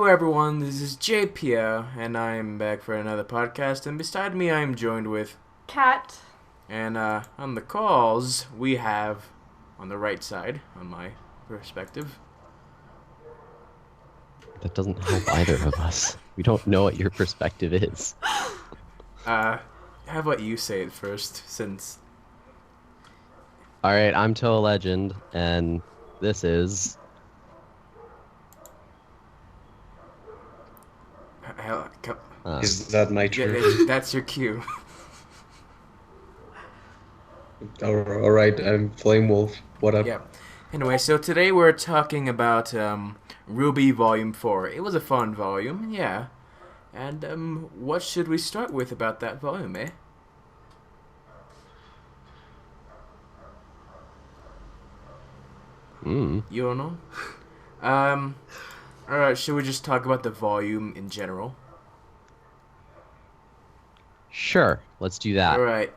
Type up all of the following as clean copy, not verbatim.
everyone, this is JPO, and I'm back for another podcast, and beside me I am joined with... Cat. And on the calls, we have, on the right side, on my perspective... That doesn't help either of us. We don't know what your perspective is. How about you say it first, since... Alright, I'm Toe Legend, and this is... Is that my turn? Yeah, that's your cue. Alright, I'm Flame Wolf. What up? Yeah. Anyway, so today we're talking about RWBY Volume 4. It was a fun volume, yeah. And what should we start with about that volume, eh? You don't know? Alright, should we just talk about the volume in general? Sure, let's do that. Alright,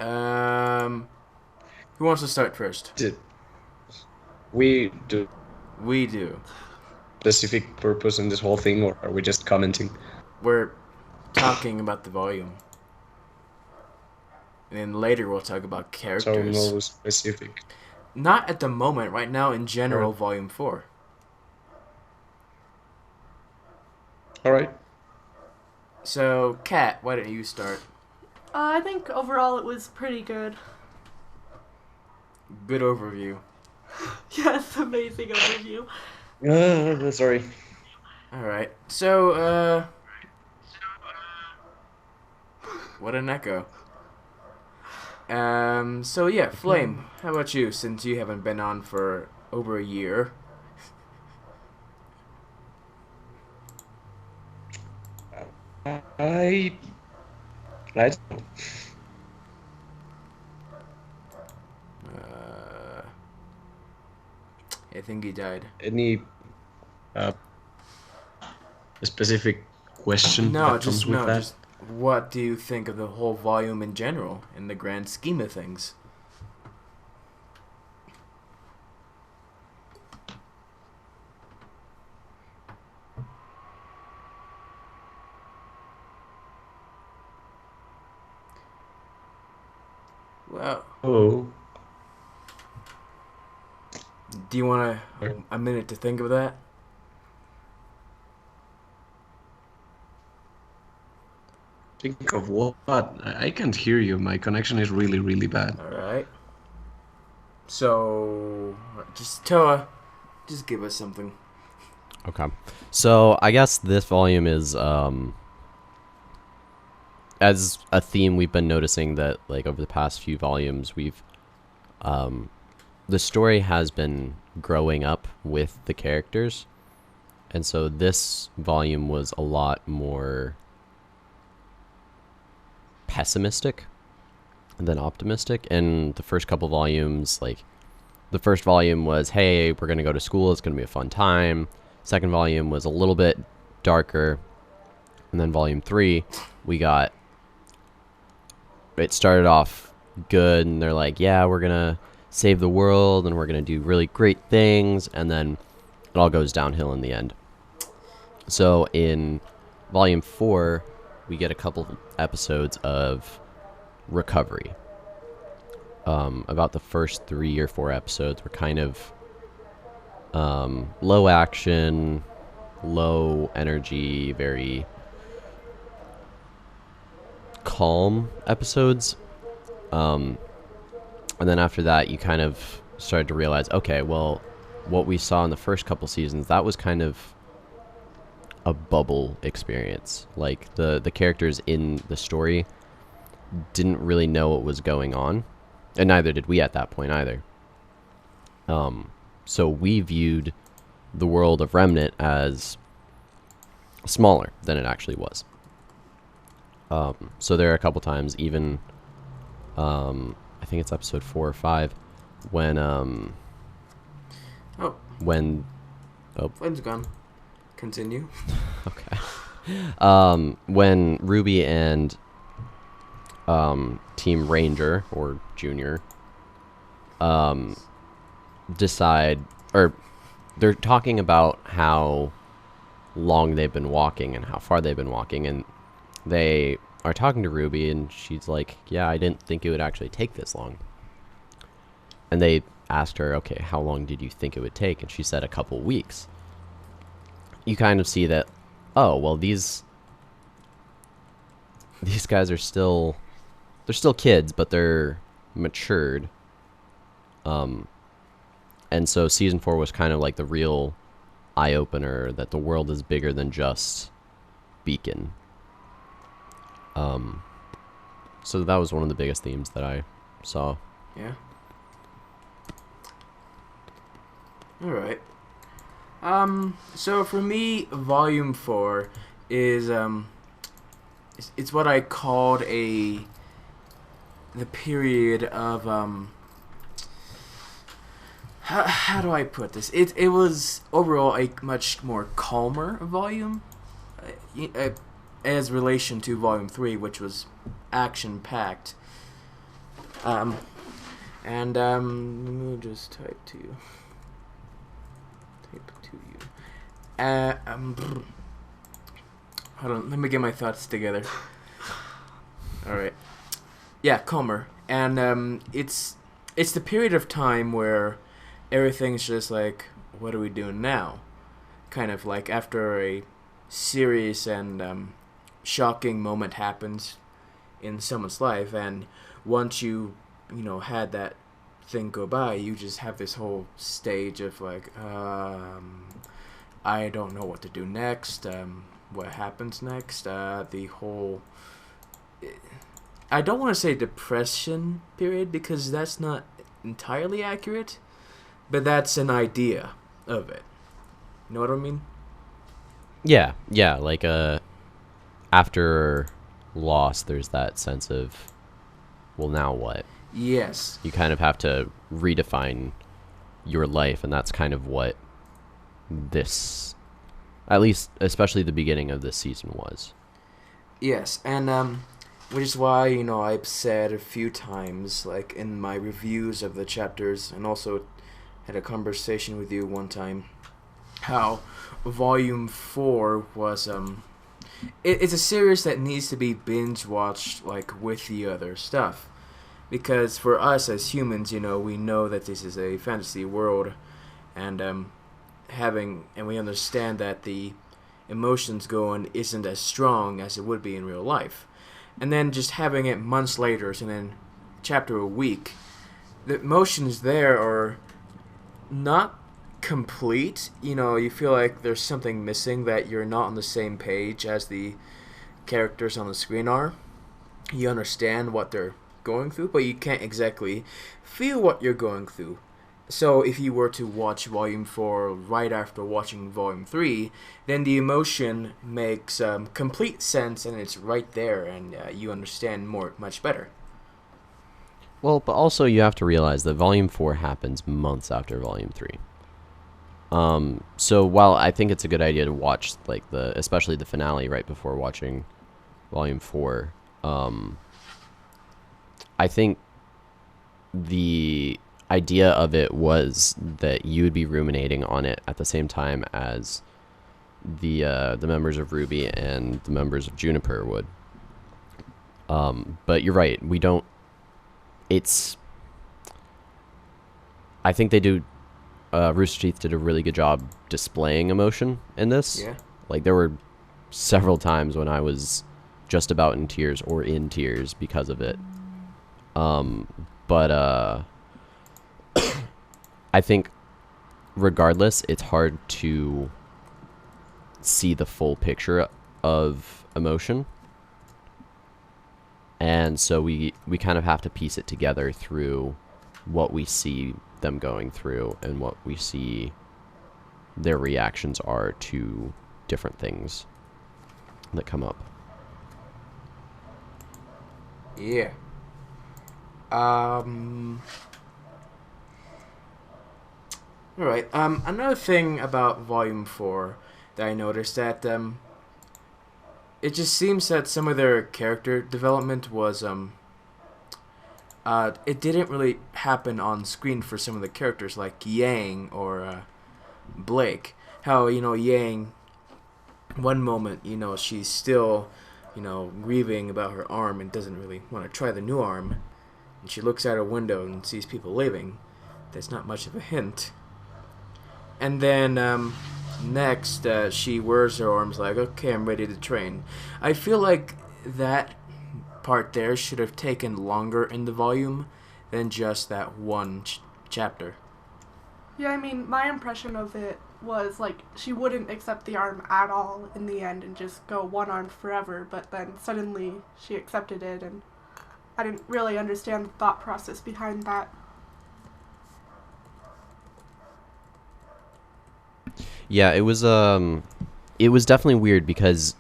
who wants to start first? We do We do. specific purpose in this whole thing, or are we just commenting? We're talking about the volume. And then later we'll talk about So characters. no specific. Not at the moment, right now in general, Alright. Volume 4. Alright. So, Kat, why don't you start? I think overall it was pretty good. Good overview. Yes, amazing overview. Sorry. Alright, so, what an echo. So yeah, Flame, how about you, since you haven't been on for over a year? I don't know. I think he died. Any specific question No, that just, comes with that? just what do you think of the whole volume in general, in the grand scheme of things? Well, Oh. do you want a minute to think of that? Think of what? I can't hear you. My connection is really, really bad. Alright. So, just Toa, just give us something. Okay. So, I guess this volume is, as a theme we've been noticing that, like, over the past few volumes, we've, the story has been growing up with the characters. And so this volume was a lot more pessimistic than optimistic. And the first couple volumes, like, the first volume was, hey, we're going to go to school, it's going to be a fun time. Second volume was a little bit darker. And then volume 3, we got, it started off good, and they're like, yeah, we're going to save the world, and we're going to do really great things, and then it all goes downhill in the end. So in volume 4, we get a couple episodes of recovery. About the first 3 or 4 episodes were kind of low action, low energy, very calm episodes. And then after that, you kind of started to realize, okay, well, what we saw in the first couple seasons, that was kind of a bubble experience. Like, the characters in the story didn't really know what was going on, and neither did we at that point either. So we viewed the world of Remnant as smaller than it actually was. So there are a couple times, even I think it's episode 4 or 5, when Flame's gone. Continue. okay. When RWBY and Team Ranger, or Junior, decide, or they're talking about how long they've been walking and how far they've been walking, and they are talking to Ruby, and she's like, yeah, I didn't think it would actually take this long. And they asked her, okay, how long did you think it would take? And she said a couple weeks. You kind of see that, oh, well, these guys are still, they're still kids, but they're matured. And so season 4 was kind of like the real eye-opener that the world is bigger than just Beacon. So that was one of the biggest themes that I saw. Yeah. All right. So for me, Volume 4 is it's what I called the period of how do I put this? It was overall a much more calmer volume, as relation to Volume 3, which was action packed. Let me just type to you. Hold on, let me get my thoughts together. Alright. Yeah, calmer. And it's the period of time where everything's just like, what are we doing now? Kind of like after a serious and shocking moment happens in someone's life, and once you had that thing go by, you just have this whole stage of like, I don't know what to do next. What happens next? The whole, I don't want to say depression period because that's not entirely accurate, but that's an idea of it. You know what I mean? Yeah, like after loss, there's that sense of, well, now what? Yes. You kind of have to redefine your life, and that's kind of what this, at least especially the beginning of this season, was. Yes, and which is why I've said a few times, like in my reviews of the chapters, and also had a conversation with you one time, how Volume 4 was it's a series that needs to be binge watched like with the other stuff, because for us as humans, we know that this is a fantasy world, and we understand that the emotions going isn't as strong as it would be in real life, and then just having it months later, and then chapter a week, the emotions there are not complete. You feel like there's something missing, that you're not on the same page as the characters on the screen are. You understand what they're going through, but you can't exactly feel what you're going through. So if you were to watch Volume 4 right after watching Volume 3, then the emotion makes complete sense, and it's right there, and you understand much better. Well, but also you have to realize that Volume 4 happens months after Volume 3. So while I think it's a good idea to watch especially the finale right before watching Volume 4, I think the idea of it was that you would be ruminating on it at the same time as the members of RWBY and the members of Juniper would. But you're right, we don't. I think they do. Rooster Teeth did a really good job displaying emotion in this. Yeah. Like, there were several times when I was just about in tears or in tears because of it. But I think regardless, it's hard to see the full picture of emotion. And so we kind of have to piece it together through what we see them going through and what we see their reactions are to different things that come up. Yeah. Alright, another thing about Volume 4 that I noticed, that it just seems that some of their character development was it didn't really happen on screen for some of the characters, like Yang or Blake. How Yang one moment, you know, she's still, you know, grieving about her arm and doesn't really want to try the new arm. And she looks out her window and sees people leaving. That's not much of a hint. And then next, she wears her arms like, okay, I'm ready to train. I feel like that part there should have taken longer in the volume than just that one chapter. Yeah, I mean, my impression of it was like she wouldn't accept the arm at all in the end and just go one-armed forever, but then suddenly she accepted it, and I didn't really understand the thought process behind that. Yeah, it was definitely weird because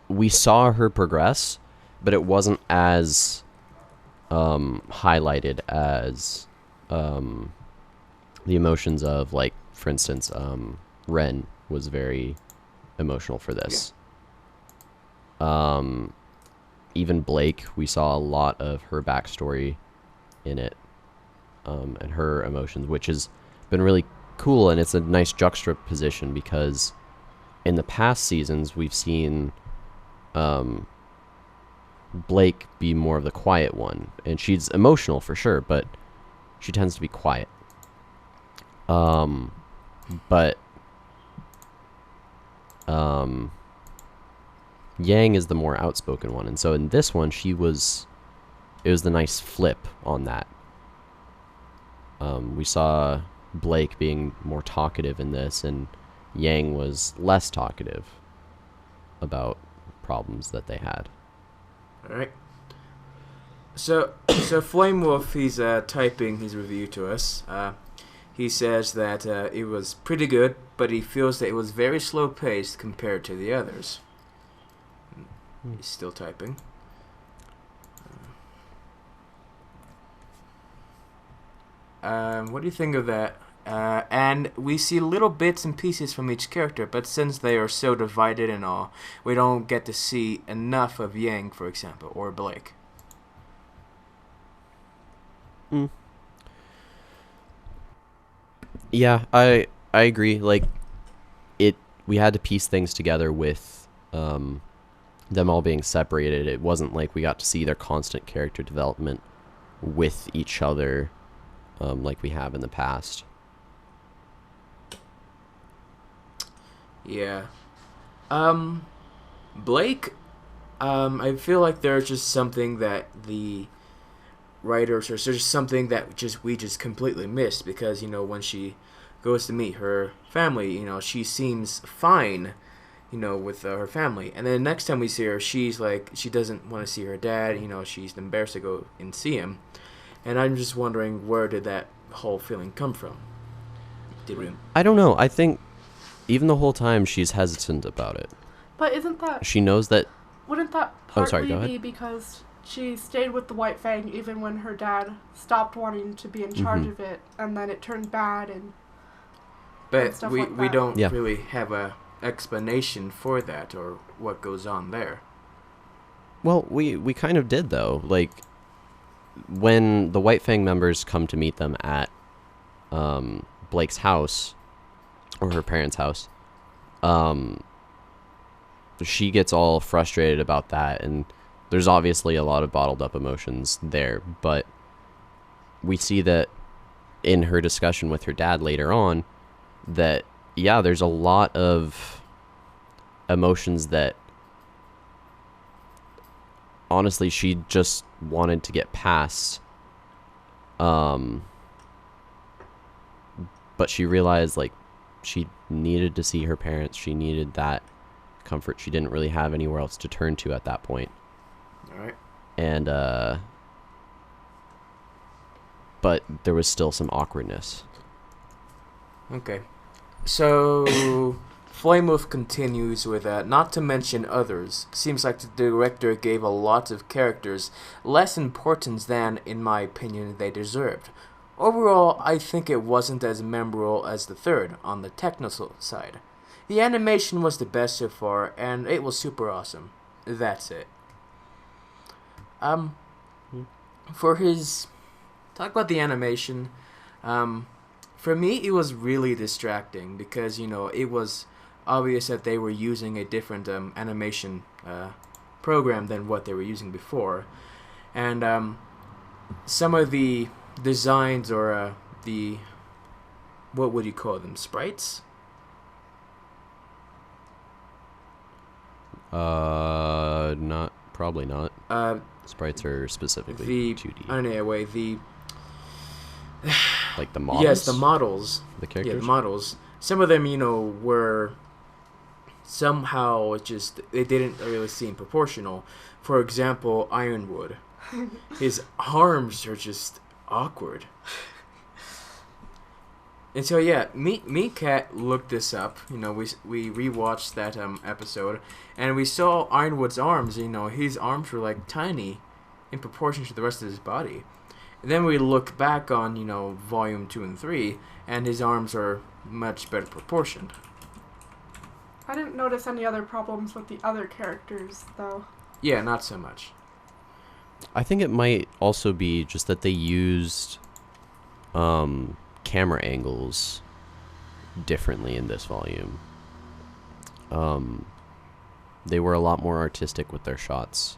we saw her progress, but it wasn't as highlighted as the emotions of, like, for instance, Ren was very emotional for this. Yeah. Even Blake, we saw a lot of her backstory in it, and her emotions, which has been really cool, and it's a nice juxtaposition because in the past seasons we've seen Blake be more of the quiet one, and she's emotional for sure, but she tends to be quiet. But Yang is the more outspoken one, and so in this one it was the nice flip on that. We saw Blake being more talkative in this, and Yang was less talkative about problems that they had. All right. So Flame Wolf, he's typing his review to us. He says that it was pretty good, but he feels that it was very slow paced compared to the others. He's still typing. What do you think of that? And we see little bits and pieces from each character, but since they are so divided and all, we don't get to see enough of Yang, for example, or Blake. Yeah, I agree. Like, we had to piece things together with them all being separated. It wasn't like we got to see their constant character development with each other, like we have in the past. Yeah. Blake, I feel like there's just something that the writers, or there's something that we just completely missed, because, you know, when she goes to meet her family, you know, she seems fine, you know, with her family, and then next time we see her, she's like, she doesn't want to see her dad, you know, she's embarrassed to go and see him, and I'm just wondering, where did that whole feeling come from? I don't know. I think even the whole time she's hesitant about it. But isn't that... She knows that... Wouldn't that partly be because she stayed with the White Fang even when her dad stopped wanting to be in charge of it, and then it turned bad, and but we like don't really have a explanation for that, or what goes on there. Well, we kind of did, though. Like, when the White Fang members come to meet them at Blake's house, or her parents' house, she gets all frustrated about that, and there's obviously a lot of bottled up emotions there, but we see that in her discussion with her dad later on, that, yeah, there's a lot of emotions that honestly she just wanted to get past, but she realized, like, she needed to see her parents. She needed that comfort. She didn't really have anywhere else to turn to at that point. All right. And but there was still some awkwardness. Okay. So Flame Wolf continues with not to mention others. Seems like the director gave a lot of characters less importance than, in my opinion, they deserved. Overall, I think it wasn't as memorable as the third on the technical side. The animation was the best so far, and it was super awesome. That's it. For his... Talk about the animation. For me, it was really distracting because, you know, it was obvious that they were using a different animation program than what they were using before. And some of the designs or the, what would you call them, sprites? Probably not. Sprites are specifically The 2D. Anyway, the Like the models? yes, the models. The characters? Yeah, the models. Some of them, were somehow they didn't really seem proportional. For example, Ironwood. His arms are just awkward. And so yeah, me and Kat looked this up. We rewatched that episode, and we saw Ironwood's arms. His arms were like tiny in proportion to the rest of his body. And then we look back on volume 2 and 3, and his arms are much better proportioned. I didn't notice any other problems with the other characters, though. Yeah, not so much. I think it might also be just that they used camera angles differently in this volume. They were a lot more artistic with their shots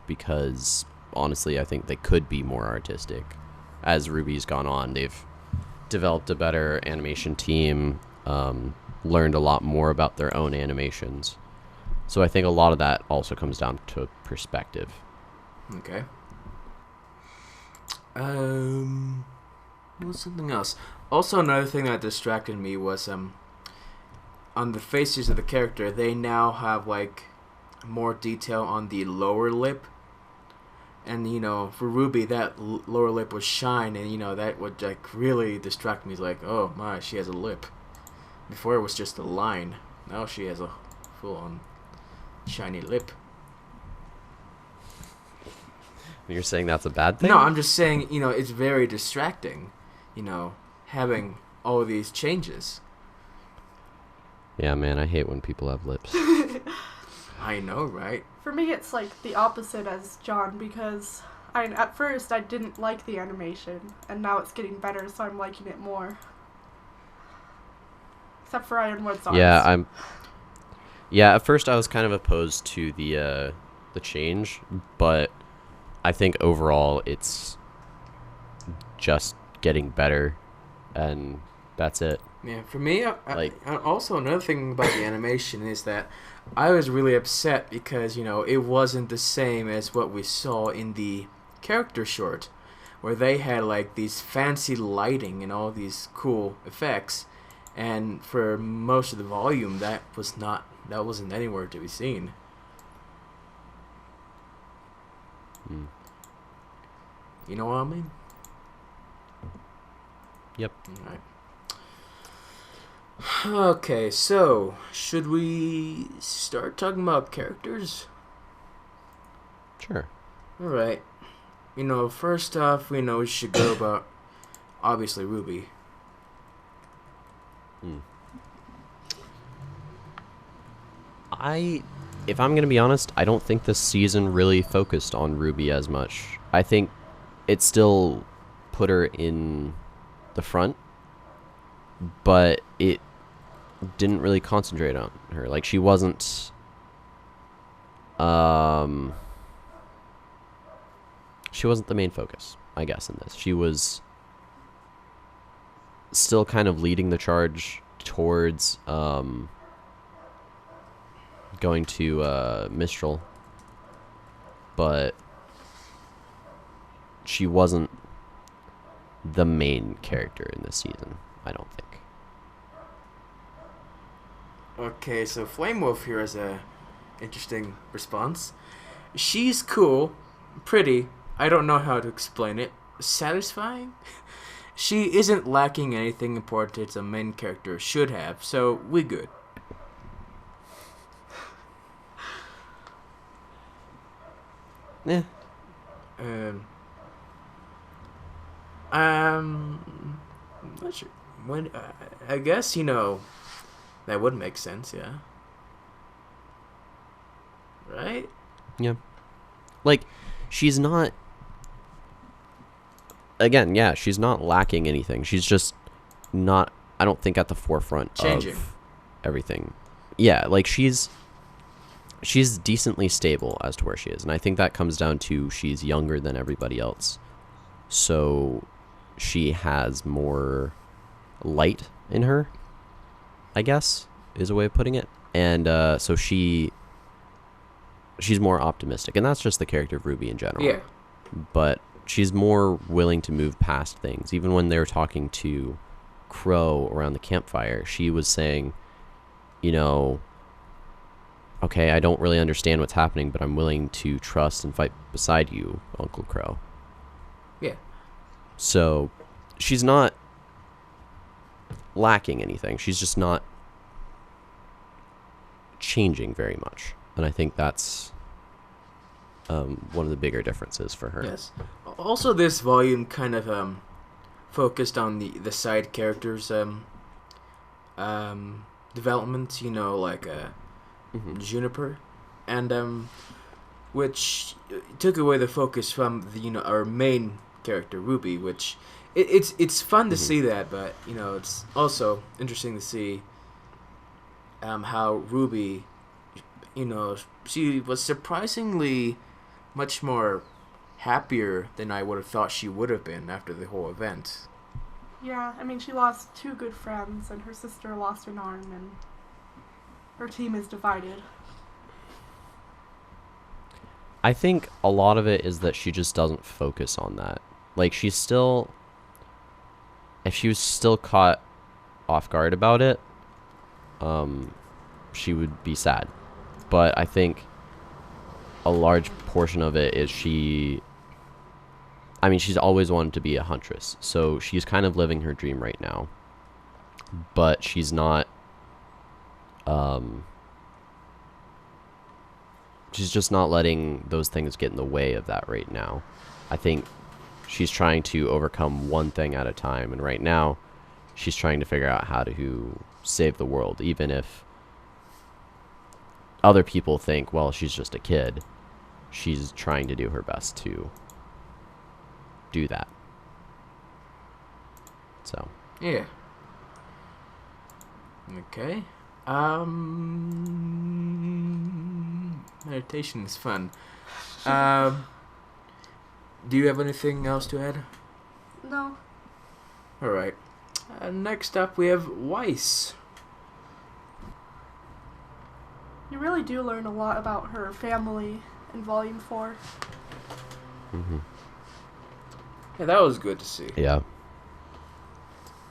because, honestly, I think they could be more artistic. As RWBY's gone on, they've developed a better animation team, learned a lot more about their own animations. So I think a lot of that also comes down to perspective. Okay. What's something else? Also, another thing that distracted me was on the faces of the character, they now have like more detail on the lower lip. And for RWBY, that lower lip was shine, and that would like really distract me. It's like, oh my, she has a lip. Before it was just a line. Now she has a full-on shiny lip. You're saying that's a bad thing? No, I'm just saying, it's very distracting, having all these changes. Yeah, man, I hate when people have lips. I know, right? For me, it's like the opposite as John, because at first I didn't like the animation, and now it's getting better, so I'm liking it more. Except for Ironwood's arms. Yeah, at first I was kind of opposed to the change, but I think overall it's just getting better, and that's it. Yeah, for me, also another thing about the animation is that I was really upset because, it wasn't the same as what we saw in the character short, where they had like these fancy lighting and all these cool effects, and for most of the volume that wasn't anywhere to be seen. You know what I mean? Yep. Alright. Okay, so should we start talking about characters? Sure. Alright. First off, we should go about, obviously, RWBY. If I'm going to be honest, I don't think this season really focused on RWBY as much. I think it still put her in the front, but it didn't really concentrate on her. Like, she wasn't the main focus, I guess, in this. She was still kind of leading the charge towards going to Mistral, but she wasn't the main character in this season, I don't think. Okay, so Flame Wolf here has a interesting response. She's cool, pretty, I don't know how to explain it, satisfying? She isn't lacking anything important as a main character should have, so we good. Yeah. Not sure. When I guess that would make sense, yeah. Right? Yeah. Like, she's not. Again, yeah, she's not lacking anything. She's just not, I don't think, at the forefront Changing of everything. yeah, like she's decently stable as to where she is, and I think that comes down to she's younger than everybody else, so she has more light in her, I guess is a way of putting it, and so she's more optimistic, and that's just the character of Ruby in general. Yeah. But she's more willing to move past things. Even when they were talking to Crow around the campfire, she was saying, you know, okay, I don't really understand what's happening, but I'm willing to trust and fight beside you, Uncle Crow. Yeah. So she's not lacking anything. She's just not changing very much. And I think that's one of the bigger differences for her. Yes. Also, this volume kind of focused on the side characters' development. You know, like Juniper, and which took away the focus from our main character Ruby. Which it's fun to see that, but it's also interesting to see how Ruby, she was surprisingly much more happier than I would have thought she would have been after the whole event. Yeah, I mean, she lost 2 good friends, and her sister lost an arm, and her team is divided. I think a lot of it is that she just doesn't focus on that. Like, if she was still caught off guard about it, she would be sad. But I think a large portion of it is she's always wanted to be a huntress, so she's kind of living her dream right now, but she's not, she's just not letting those things get in the way of that right now. I think she's trying to overcome one thing at a time, and right now she's trying to figure out how to save the world, even if other people think, well, she's just a kid. She's trying to do her best to do that. So. Yeah. Okay. Meditation is fun. Do you have anything else to add? No. Alright. Next up we have Weiss. You really do learn a lot about her family in Volume 4. Yeah, that was good to see. Yeah.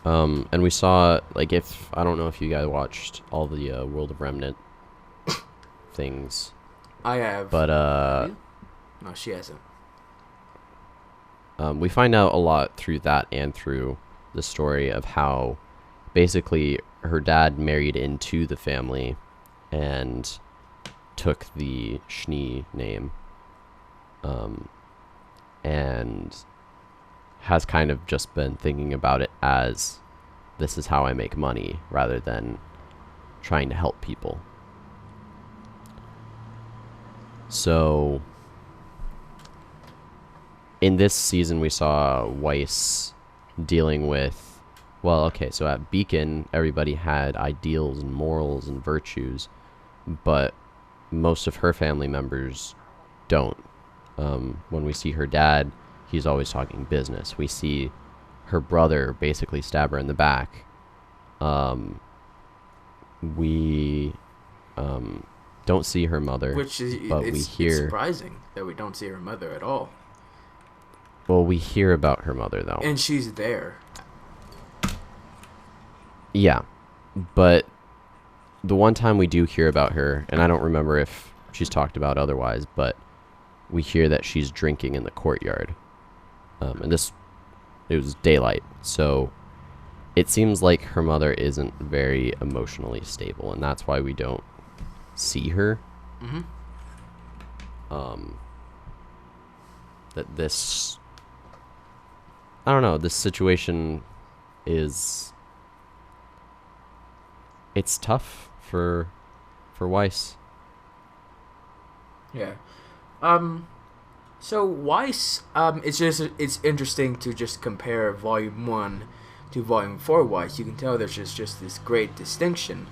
And we saw, like, I don't know if you guys watched all the World of Remnant things. I have. But, No, she hasn't. We find out a lot through that and through the story of how basically her dad married into the family and took the Schnee name, and has kind of just been thinking about it as, this is how I make money, rather than trying to help people. So in this season we saw Weiss dealing with, well, okay, so at Beacon everybody had ideals and morals and virtues, but most of her family members don't. When we see her dad, he's always talking business. We see her brother basically stab her in the back. We don't see her mother, Which is, but it's we hear. surprising that we don't see her mother at all. Well, we hear about her mother though. And she's there. Yeah, but the one time we do hear about her, and I don't remember if she's talked about otherwise, but we hear that she's drinking in the courtyard. And it was daylight, so it seems like her mother isn't very emotionally stable, and that's why we don't see her. That this, I don't know, this situation is, it's tough for Weiss. Yeah. So Weiss, it's interesting to just compare Volume 1 to Volume 4 Weiss. You can tell there's just this great distinction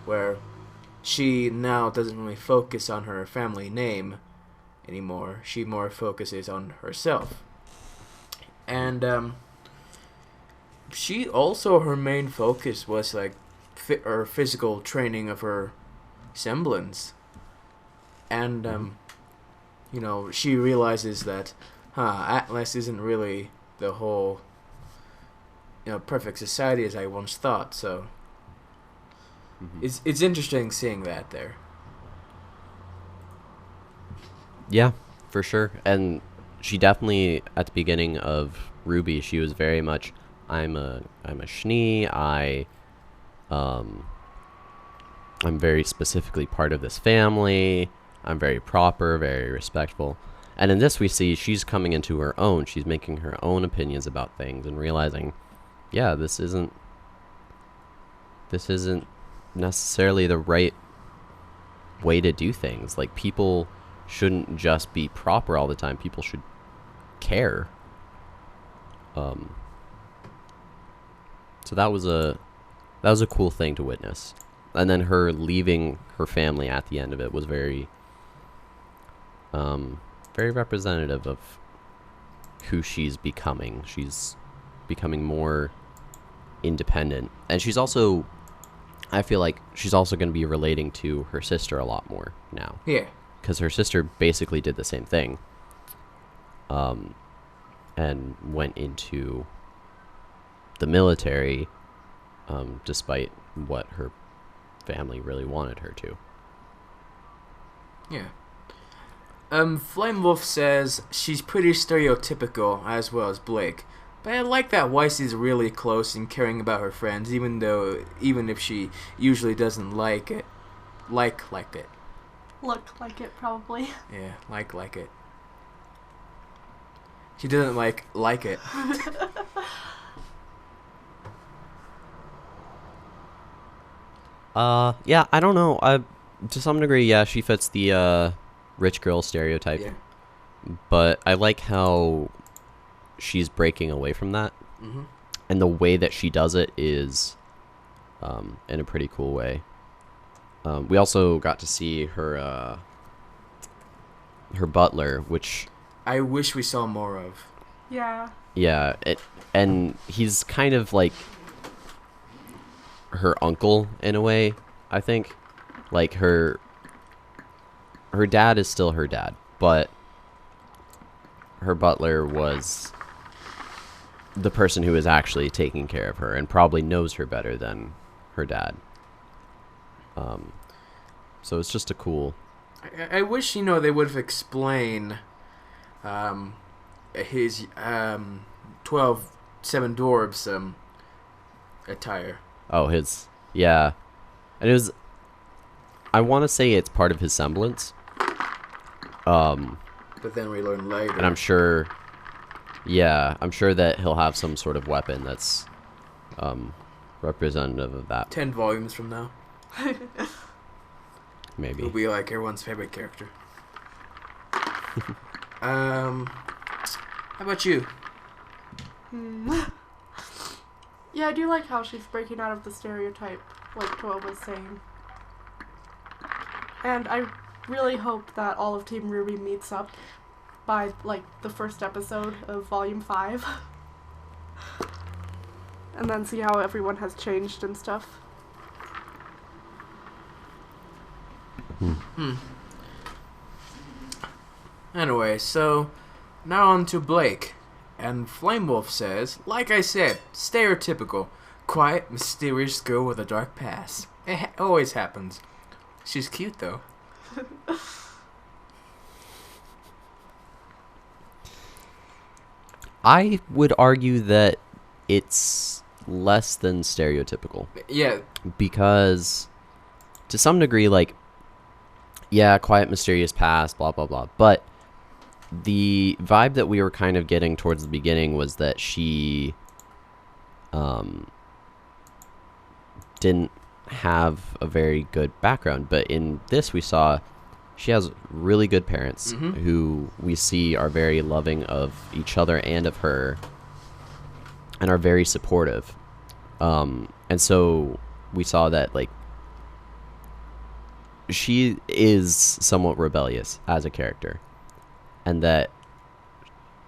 where she now doesn't really focus on her family name anymore. She more focuses on herself. And she also, her main focus was like her physical training of her semblance. And you know, she realizes that Atlas isn't really the whole, you know, perfect society as I once thought. So it's interesting seeing that there. Yeah, for sure. And she definitely, at the beginning of RWBY, she was very much, I'm a Schnee. I'm very specifically part of this family. I'm very proper, very respectful. And in this, we see she's coming into her own. She's making her own opinions about things and realizing, yeah, this isn't necessarily the right way to do things. Like, people shouldn't just be proper all the time. People should care. So that was a cool thing to witness. And then her leaving her family at the end of it was very representative of who she's becoming. She's becoming more independent. And she's also, I feel like she's also going to be relating to her sister a lot more now. Yeah. Because her sister basically did the same thing. And went into the military, despite what her family really wanted her to. Yeah. Flame Wolf says she's pretty stereotypical as well as Blake, but I like that Weiss is really close and caring about her friends, even if she usually doesn't like it. Like it. Look like it, probably. Yeah, like it. She doesn't like it. Yeah, I don't know. To some degree, yeah, she fits the rich girl stereotype. Yeah. But I like how she's breaking away from that. Mm-hmm. And the way that she does it is in a pretty cool way. We also got to see her butler, which I wish we saw more of. Yeah. Yeah, and he's kind of like her uncle in a way, I think. Like her dad is still her dad, but her butler was the person who is actually taking care of her and probably knows her better than her dad. So it's just a cool... I wish, you know, they would have explained his 12 Seven Dwarfs attire. Oh, his... Yeah. And it was... I want to say it's part of his semblance. But then we learn later. And I'm sure... Yeah, I'm sure that he'll have some sort of weapon that's representative of that. 10 volumes from now. Maybe. He'll be like everyone's favorite character. How about you? Yeah, I do like how she's breaking out of the stereotype, like 12 was saying. And I really hope that all of Team RWBY meets up by, like, the first episode of Volume 5. And then see how everyone has changed and stuff. Anyway, so now on to Blake. And Flame Wolf says, like I said, stereotypical. Quiet, mysterious girl with a dark past. It always happens. She's cute, though. I would argue that it's less than stereotypical. Yeah. Because, to some degree, like, yeah, quiet, mysterious past, blah, blah, blah. But the vibe that we were kind of getting towards the beginning was that she didn't have a very good background. But in this, we saw she has really good parents who we see are very loving of each other and of her and are very supportive. And so we saw that, like, she is somewhat rebellious as a character, and that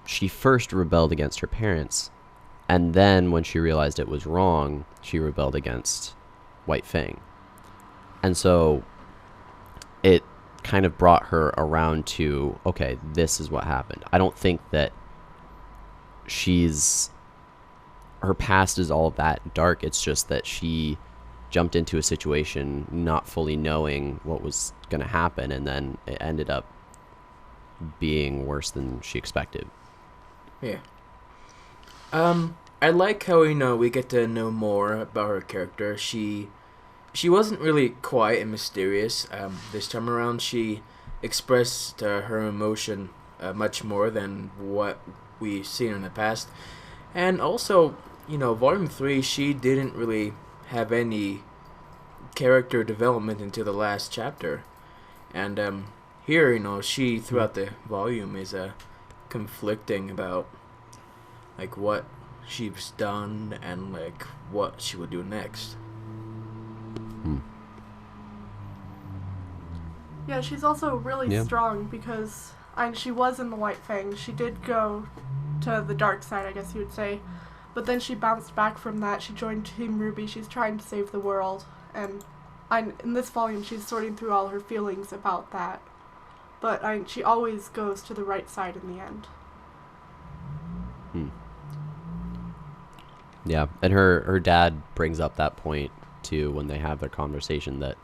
she first rebelled against her parents, and then when she realized it was wrong, she rebelled against White Fang. And so it kind of brought her around to, okay, this is what happened. I don't think that her past is all that dark. It's just that she jumped into a situation not fully knowing what was going to happen, and then it ended up being worse than she expected. Yeah. I like how, we get to know more about her character. She wasn't really quiet and mysterious. This time around, she expressed her emotion much more than what we've seen in the past. And also, Volume 3, she didn't really have any character development into the last chapter. And here, she, throughout the volume, is conflicting about, like, what she's done and, like, what she would do next. Yeah, she's also really strong because she was in the White Fang. She did go to the dark side, I guess you would say. But then she bounced back from that. She joined Team RWBY. She's trying to save the world. And in this volume, she's sorting through all her feelings about that. But she always goes to the right side in the end. Yeah, and her dad brings up that point, too, when they have their conversation that,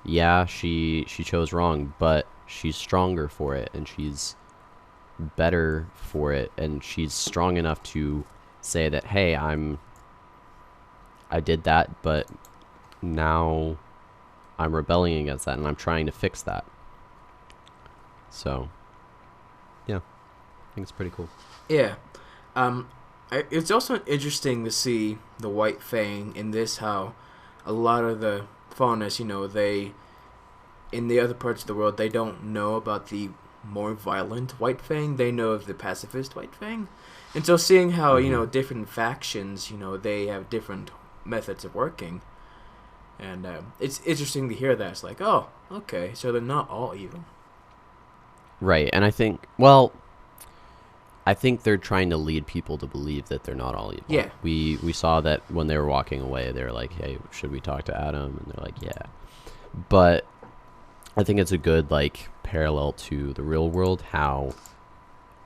yeah, she chose wrong, but she's stronger for it, and she's better for it, and she's strong enough to say that, hey, I did that, but now I'm rebelling against that, and I'm trying to fix that. So, yeah, I think it's pretty cool. Yeah. It's also interesting to see the White Fang in this, how a lot of the faunus, they, in the other parts of the world, they don't know about the more violent White Fang. They know of the pacifist White Fang. And so seeing how, different factions, they have different methods of working. And it's interesting to hear that. It's like, oh, okay, so they're not all evil. Right, and I think they're trying to lead people to believe that they're not all evil. Yeah. We saw that when they were walking away, they were like, hey, should we talk to Adam? And they're like, yeah. But I think it's a good, like, parallel to the real world, how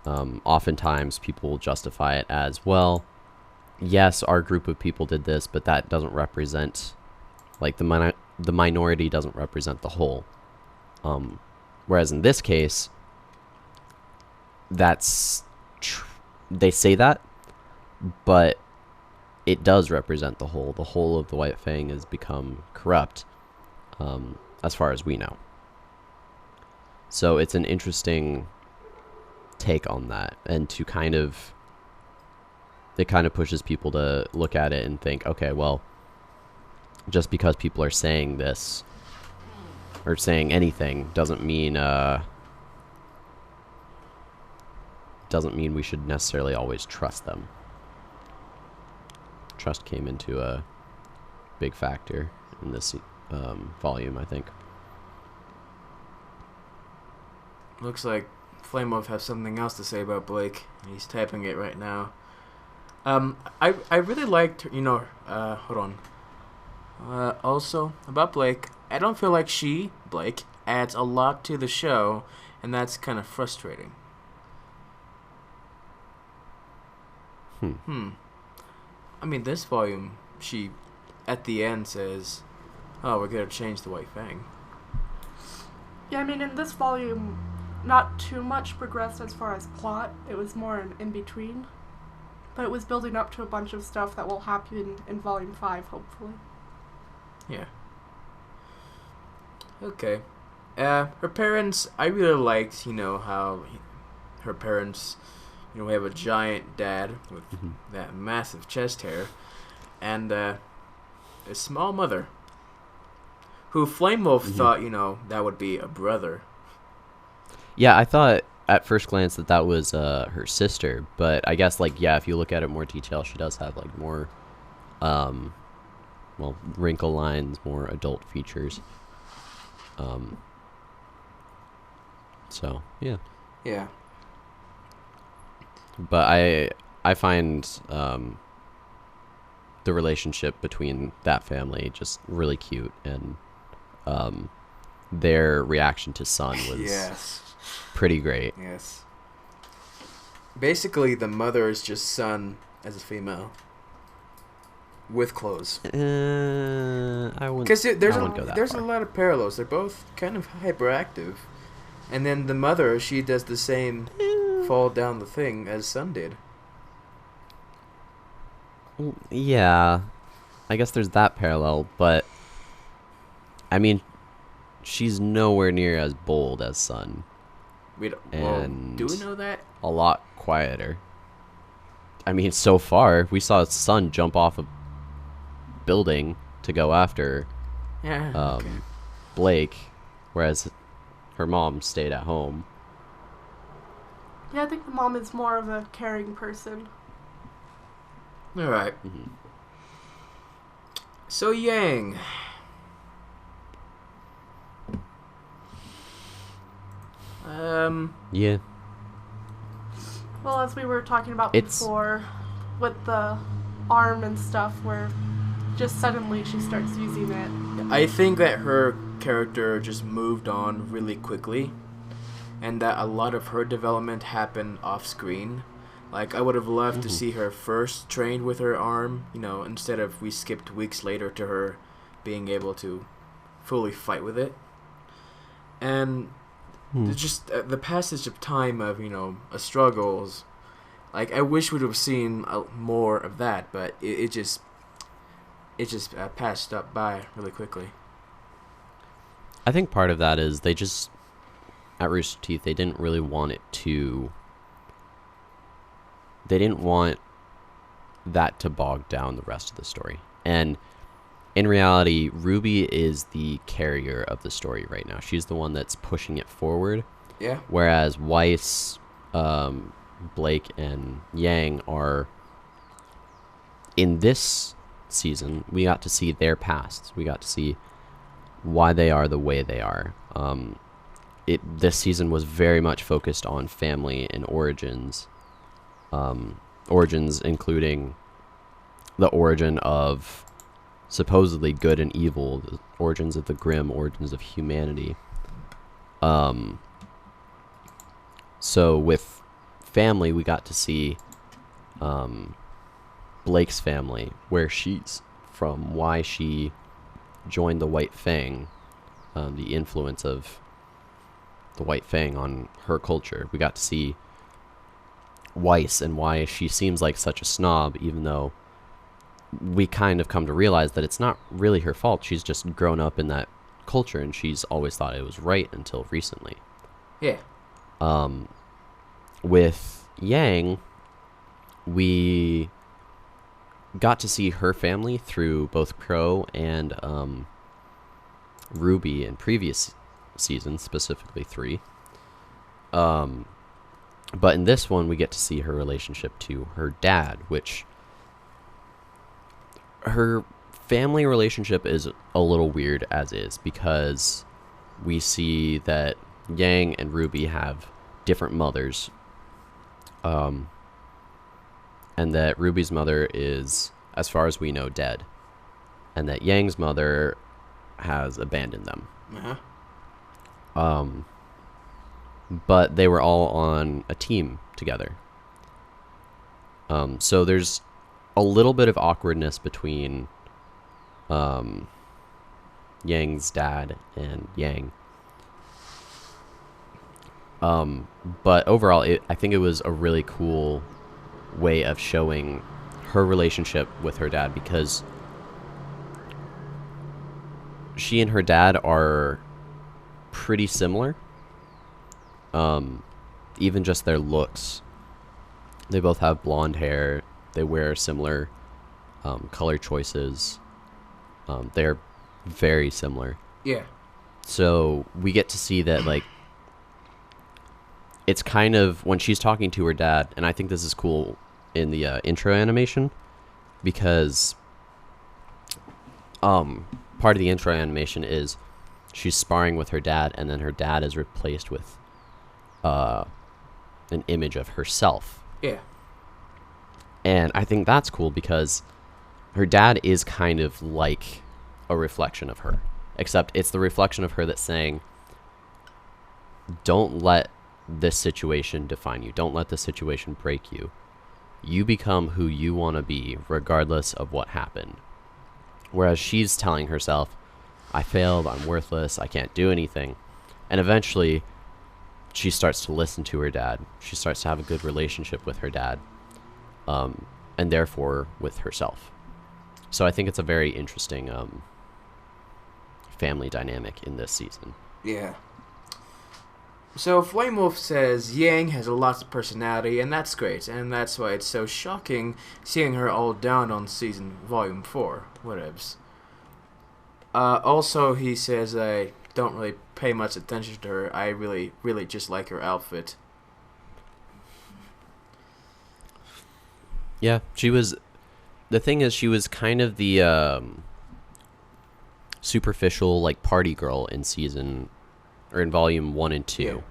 oftentimes people will justify it as, well, yes, our group of people did this, but that doesn't represent, like, the minority doesn't represent the whole. Whereas in this case, they say that, but it does represent the whole. The whole of the White Fang has become corrupt, as far as we know. So it's an interesting take on that, and it kind of pushes people to look at it and think, okay, well, just because people are saying this or saying anything doesn't mean we should necessarily always trust them. Trust came into a big factor in this volume, I think. Looks like Flamewolf has something else to say about Blake. He's typing it right now. I really liked, hold on. Also, about Blake, I don't feel like Blake, adds a lot to the show, and that's kind of frustrating. I mean, this volume, she, at the end, says, oh, we're going to change the White Fang. Yeah, I mean, in this volume, not too much progressed as far as plot. It was more an in-between. But it was building up to a bunch of stuff that will happen in Volume 5, hopefully. Yeah. Okay. Her parents, I really liked, how her parents, have a giant dad with that massive chest hair, and a small mother, who Flamewolf thought, that would be a brother. Yeah, I thought at first glance that was her sister, but I guess, like, yeah, if you look at it in more detail, she does have, like, more, wrinkle lines, more adult features. So yeah. Yeah. But I find the relationship between that family just really cute, and their reaction to Sun was Yes. pretty great. Yes. Basically, the mother is just Sun as a female. With clothes. I wouldn't. Because there's I wouldn't go that there's far. a lot of parallels. They're both kind of hyperactive. And then the mother, she does the same fall down the thing as Sun did. Yeah, I guess there's that parallel, but I mean, she's nowhere near as bold as Sun. Well, And do we know that? a lot quieter. I mean, so far we saw Sun jump off a building to go after Yeah. Okay. Blake, whereas her mom stayed at home. Yeah, I think the mom is more of a caring person. All right. Mhm. So Yang. Yeah. Well, as we were talking about It's- before, with the arm and stuff, where just suddenly she starts using it. I think that her character just moved on really quickly, and that a lot of her development happened off screen. Like, I would have loved to see her first trained with her arm, you know, instead of we skipped weeks later to her being able to fully fight with it. And just the passage of time of, you know, struggles, like, I wish we'd have seen more of that, but it just passed up by really quickly. I think part of that is they just, at Rooster Teeth, they didn't really want it to. They didn't want that to bog down the rest of the story. And in reality, Ruby is the carrier of the story right now. She's the one that's pushing it forward. Yeah. Whereas Weiss, Blake, and Yang are, in this season, we got to see their pasts. We got to see why they are the way they are. This season was very much focused on family and origins. Origins including the origin of supposedly good and evil, the origins of the Grimm, origins of humanity. So with family, we got to see Blake's family, where she's from, why she joined the White Fang, the influence of the White Fang on her culture. We got to see Weiss and why she seems like such a snob, even though we kind of come to realize that it's not really her fault. She's just grown up in that culture, and she's always thought it was right until recently. Yeah. With Yang, we got to see her family through both Crow and Ruby in previous seasons, specifically 3. But in this one, we get to see her relationship to her dad, which her family relationship is a little weird as is, because we see that Yang and Ruby have different mothers, and that Ruby's mother is, as far as we know, dead, and that Yang's mother has abandoned them. Uh-huh. But they were all on a team together. So there's a little bit of awkwardness between Yang's dad and Yang. But overall, I think it was a really cool way of showing her relationship with her dad, because she and her dad are pretty similar. Even just their looks. They both have blonde hair. They wear similar color choices. They're very similar. Yeah. So we get to see that, like, it's kind of when she's talking to her dad, and I think this is cool in the intro animation, because part of the intro animation is she's sparring with her dad, and then her dad is replaced with an image of herself. Yeah. And I think that's cool because her dad is kind of like a reflection of her, except it's the reflection of her that's saying, don't let this situation define you. Don't let this situation break you. You become who you want to be regardless of what happened. Whereas she's telling herself, I failed, I'm worthless, I can't do anything. And eventually she starts to listen to her dad. She starts to have a good relationship with her dad, and therefore with herself. So I think it's a very interesting family dynamic in this season. Yeah. So Flame Wolf says Yang has a lot of personality, and that's great, and that's why it's so shocking seeing her all down on volume 4. Whatevs. Also, he says I don't really pay much attention to her. I really, really just like her outfit. Yeah, she was... The thing is, she was kind of the superficial, like, party girl in volume 1 and 2.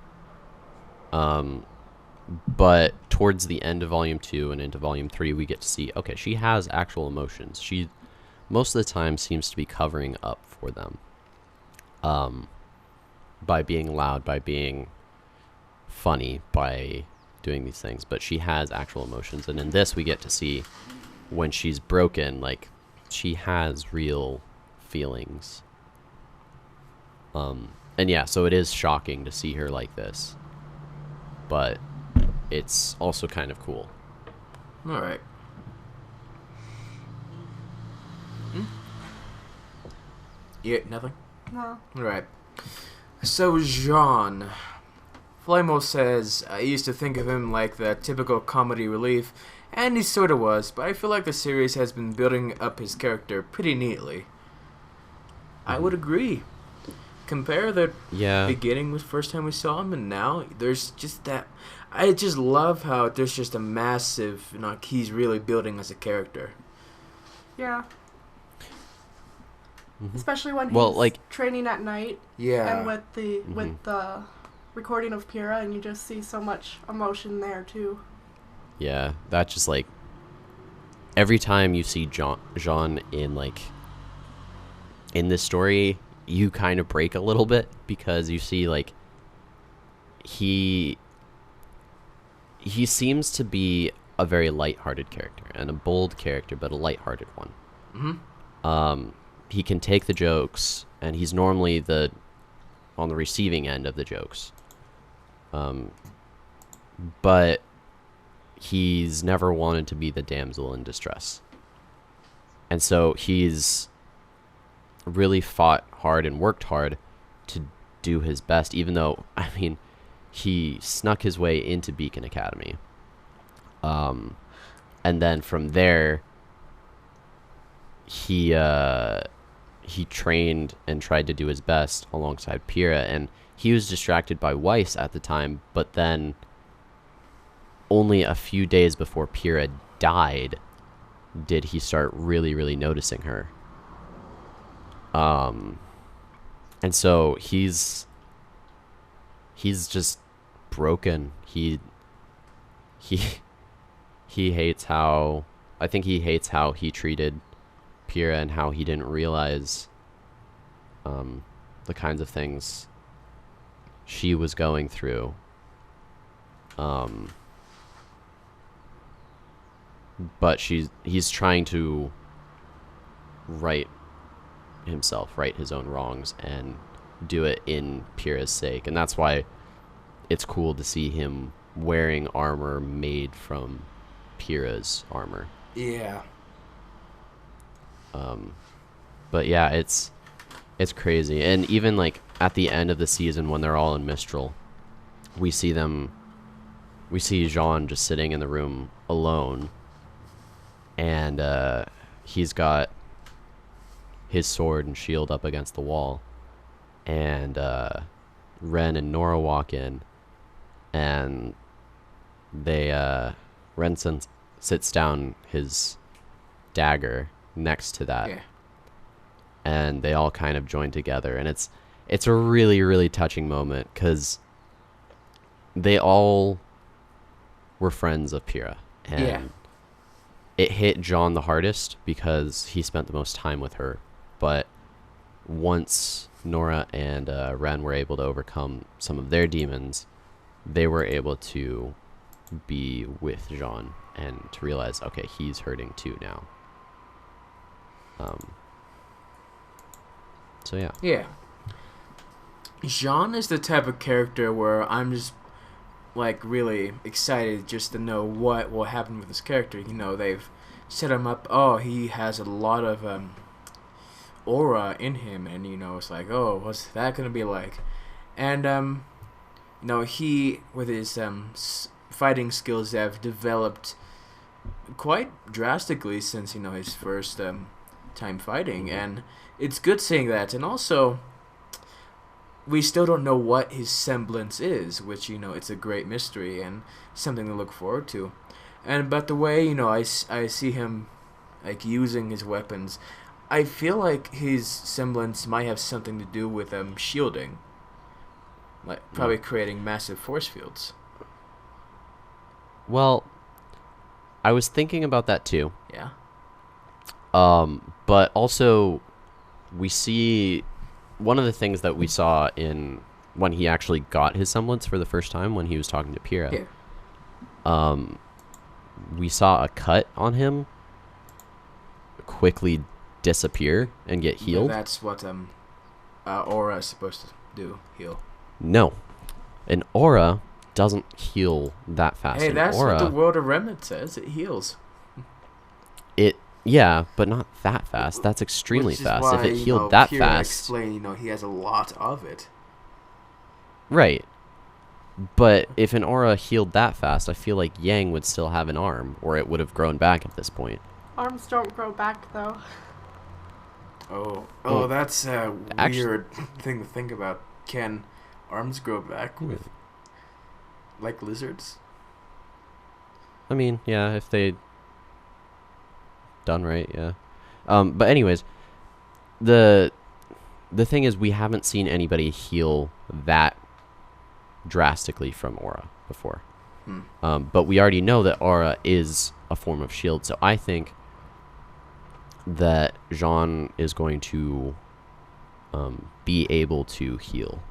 Yeah. But towards the end of volume 2 and into volume 3, we get to see, okay, she has actual emotions. She, most of the time, seems to be covering up for them. By being loud, by being funny, by doing these things. But she has actual emotions. And in this, we get to see when she's broken, like, she has real feelings. And yeah, so it is shocking to see her like this. But it's also kind of cool. Alright. Yeah, nothing? No. Alright. So, Jean. Flamo says, I used to think of him like the typical comedy relief, and he sort of was, but I feel like the series has been building up his character pretty neatly. I would agree. Compare the beginning with first time we saw him, and now there's just that. I just love how there's just a massive, he's really building as a character. Yeah. Mm-hmm. Especially when he's training at night. Yeah. And with the recording of Pyrrha, and you just see so much emotion there too. Yeah, that's just like every time you see Jean in this story, you kind of break a little bit because you see he seems to be a very lighthearted character and a bold character, but a lighthearted one. Mm-hmm. He can take the jokes, and he's normally on the receiving end of the jokes. But he's never wanted to be the damsel in distress. And so he's really fought hard and worked hard to do his best, even though, he snuck his way into Beacon Academy. And then from there, he trained and tried to do his best alongside Pyrrha, and he was distracted by Weiss at the time, but then only a few days before Pyrrha died did he start really, really noticing her. And so he's just broken. He hates how, I think he hates how he treated Pyrrha and how he didn't realize the kinds of things she was going through. But he's trying to right his own wrongs and do it in Pyrrha's sake. And that's why it's cool to see him wearing armor made from Pyrrha's armor. Yeah. But yeah, it's crazy. And even at the end of the season when they're all in Mistral, we see Jean just sitting in the room alone, and he's got his sword and shield up against the wall, and Ren and Nora walk in, and Ren sits down his dagger next to that. Yeah. And they all kind of join together, and it's a really, really touching moment because they all were friends of Pyrrha. And it hit John the hardest because he spent the most time with her. But once Nora and Ren were able to overcome some of their demons, they were able to be with Jean and to realize, okay, he's hurting too now. So yeah. Yeah. Jean is the type of character where I'm just like really excited just to know what will happen with this character. You know, they've set him up. Oh, he has a lot of aura in him, and you know, it's like, oh, what's that gonna be like? And you know, he with his fighting skills have developed quite drastically since, you know, his first time fighting, and it's good seeing that. And also, we still don't know what his semblance is, which, you know, it's a great mystery and something to look forward to. And but the way, you know, I see him like using his weapons, I feel like his semblance might have something to do with shielding, like probably creating massive force fields. Well, I was thinking about that too. Yeah. But also, we see one of the things that we saw in when he actually got his semblance for the first time when he was talking to Pyrrha. Yeah. We saw a cut on him quickly disappear and get healed. That's what aura is supposed to do, heal. No, an aura doesn't heal that fast. Hey, An that's aura, what the World of Remnant says. It heals. Yeah, but not that fast. That's extremely fast. Why, if it healed that fast, explain, you know, he has a lot of it. right? But if an aura healed that fast, I feel like Yang would still have an arm, or it would have grown back at this point. Arms don't grow back, though. Oh, that's a Actually, weird thing to think about. Can arms grow back with, like lizards? I mean, yeah, if they done right, yeah. But anyways, the thing is, we haven't seen anybody heal that drastically from aura before. But we already know that aura is a form of shield, so I think that Jean is going to be able to heal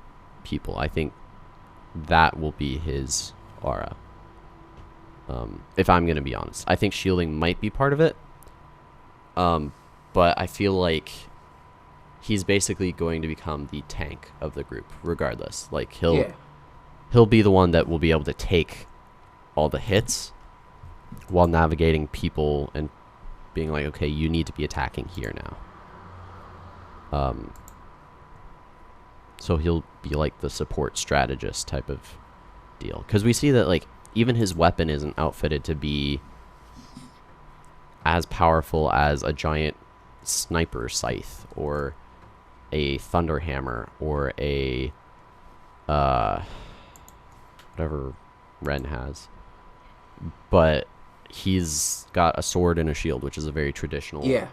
people. I think that will be his aura. If I'm going to be honest, I think shielding might be part of it. But I feel like he's basically going to become the tank of the group, regardless. Like he'll be the one that will be able to take all the hits while navigating people and being like, okay, you need to be attacking here now. So he'll be like the support strategist type of deal. Because we see that like even his weapon isn't outfitted to be as powerful as a giant sniper scythe or a thunder hammer or a whatever Ren has. But he's got a sword and a shield, which is a very traditional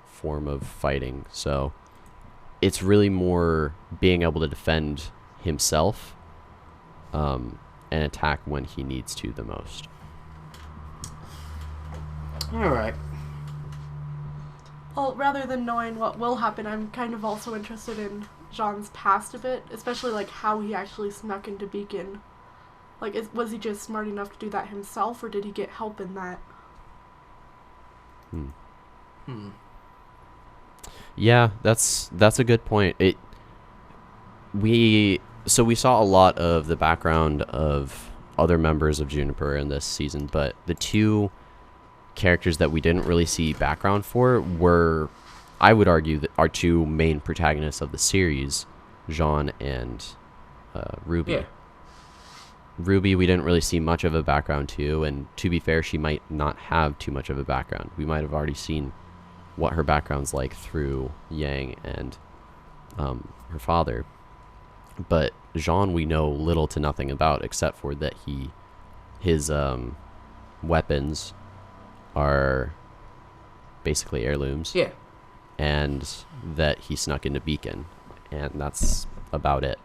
form of fighting. So it's really more being able to defend himself and attack when he needs to the most. Alright. Well, rather than knowing what will happen, I'm kind of also interested in Jean's past a bit, especially like how he actually snuck into Beacon. Like, was he just smart enough to do that himself, or did he get help in that? Yeah, that's a good point. We saw a lot of the background of other members of Juniper in this season, but the two characters that we didn't really see background for were, I would argue, that our two main protagonists of the series, Jean and Ruby. Yeah. Ruby, we didn't really see much of a background to, and to be fair, she might not have too much of a background. We might have already seen what her background's like through Yang and her father. But Jean, we know little to nothing about, except for that his weapons are basically heirlooms. Yeah. And that he snuck into Beacon. and that's about it.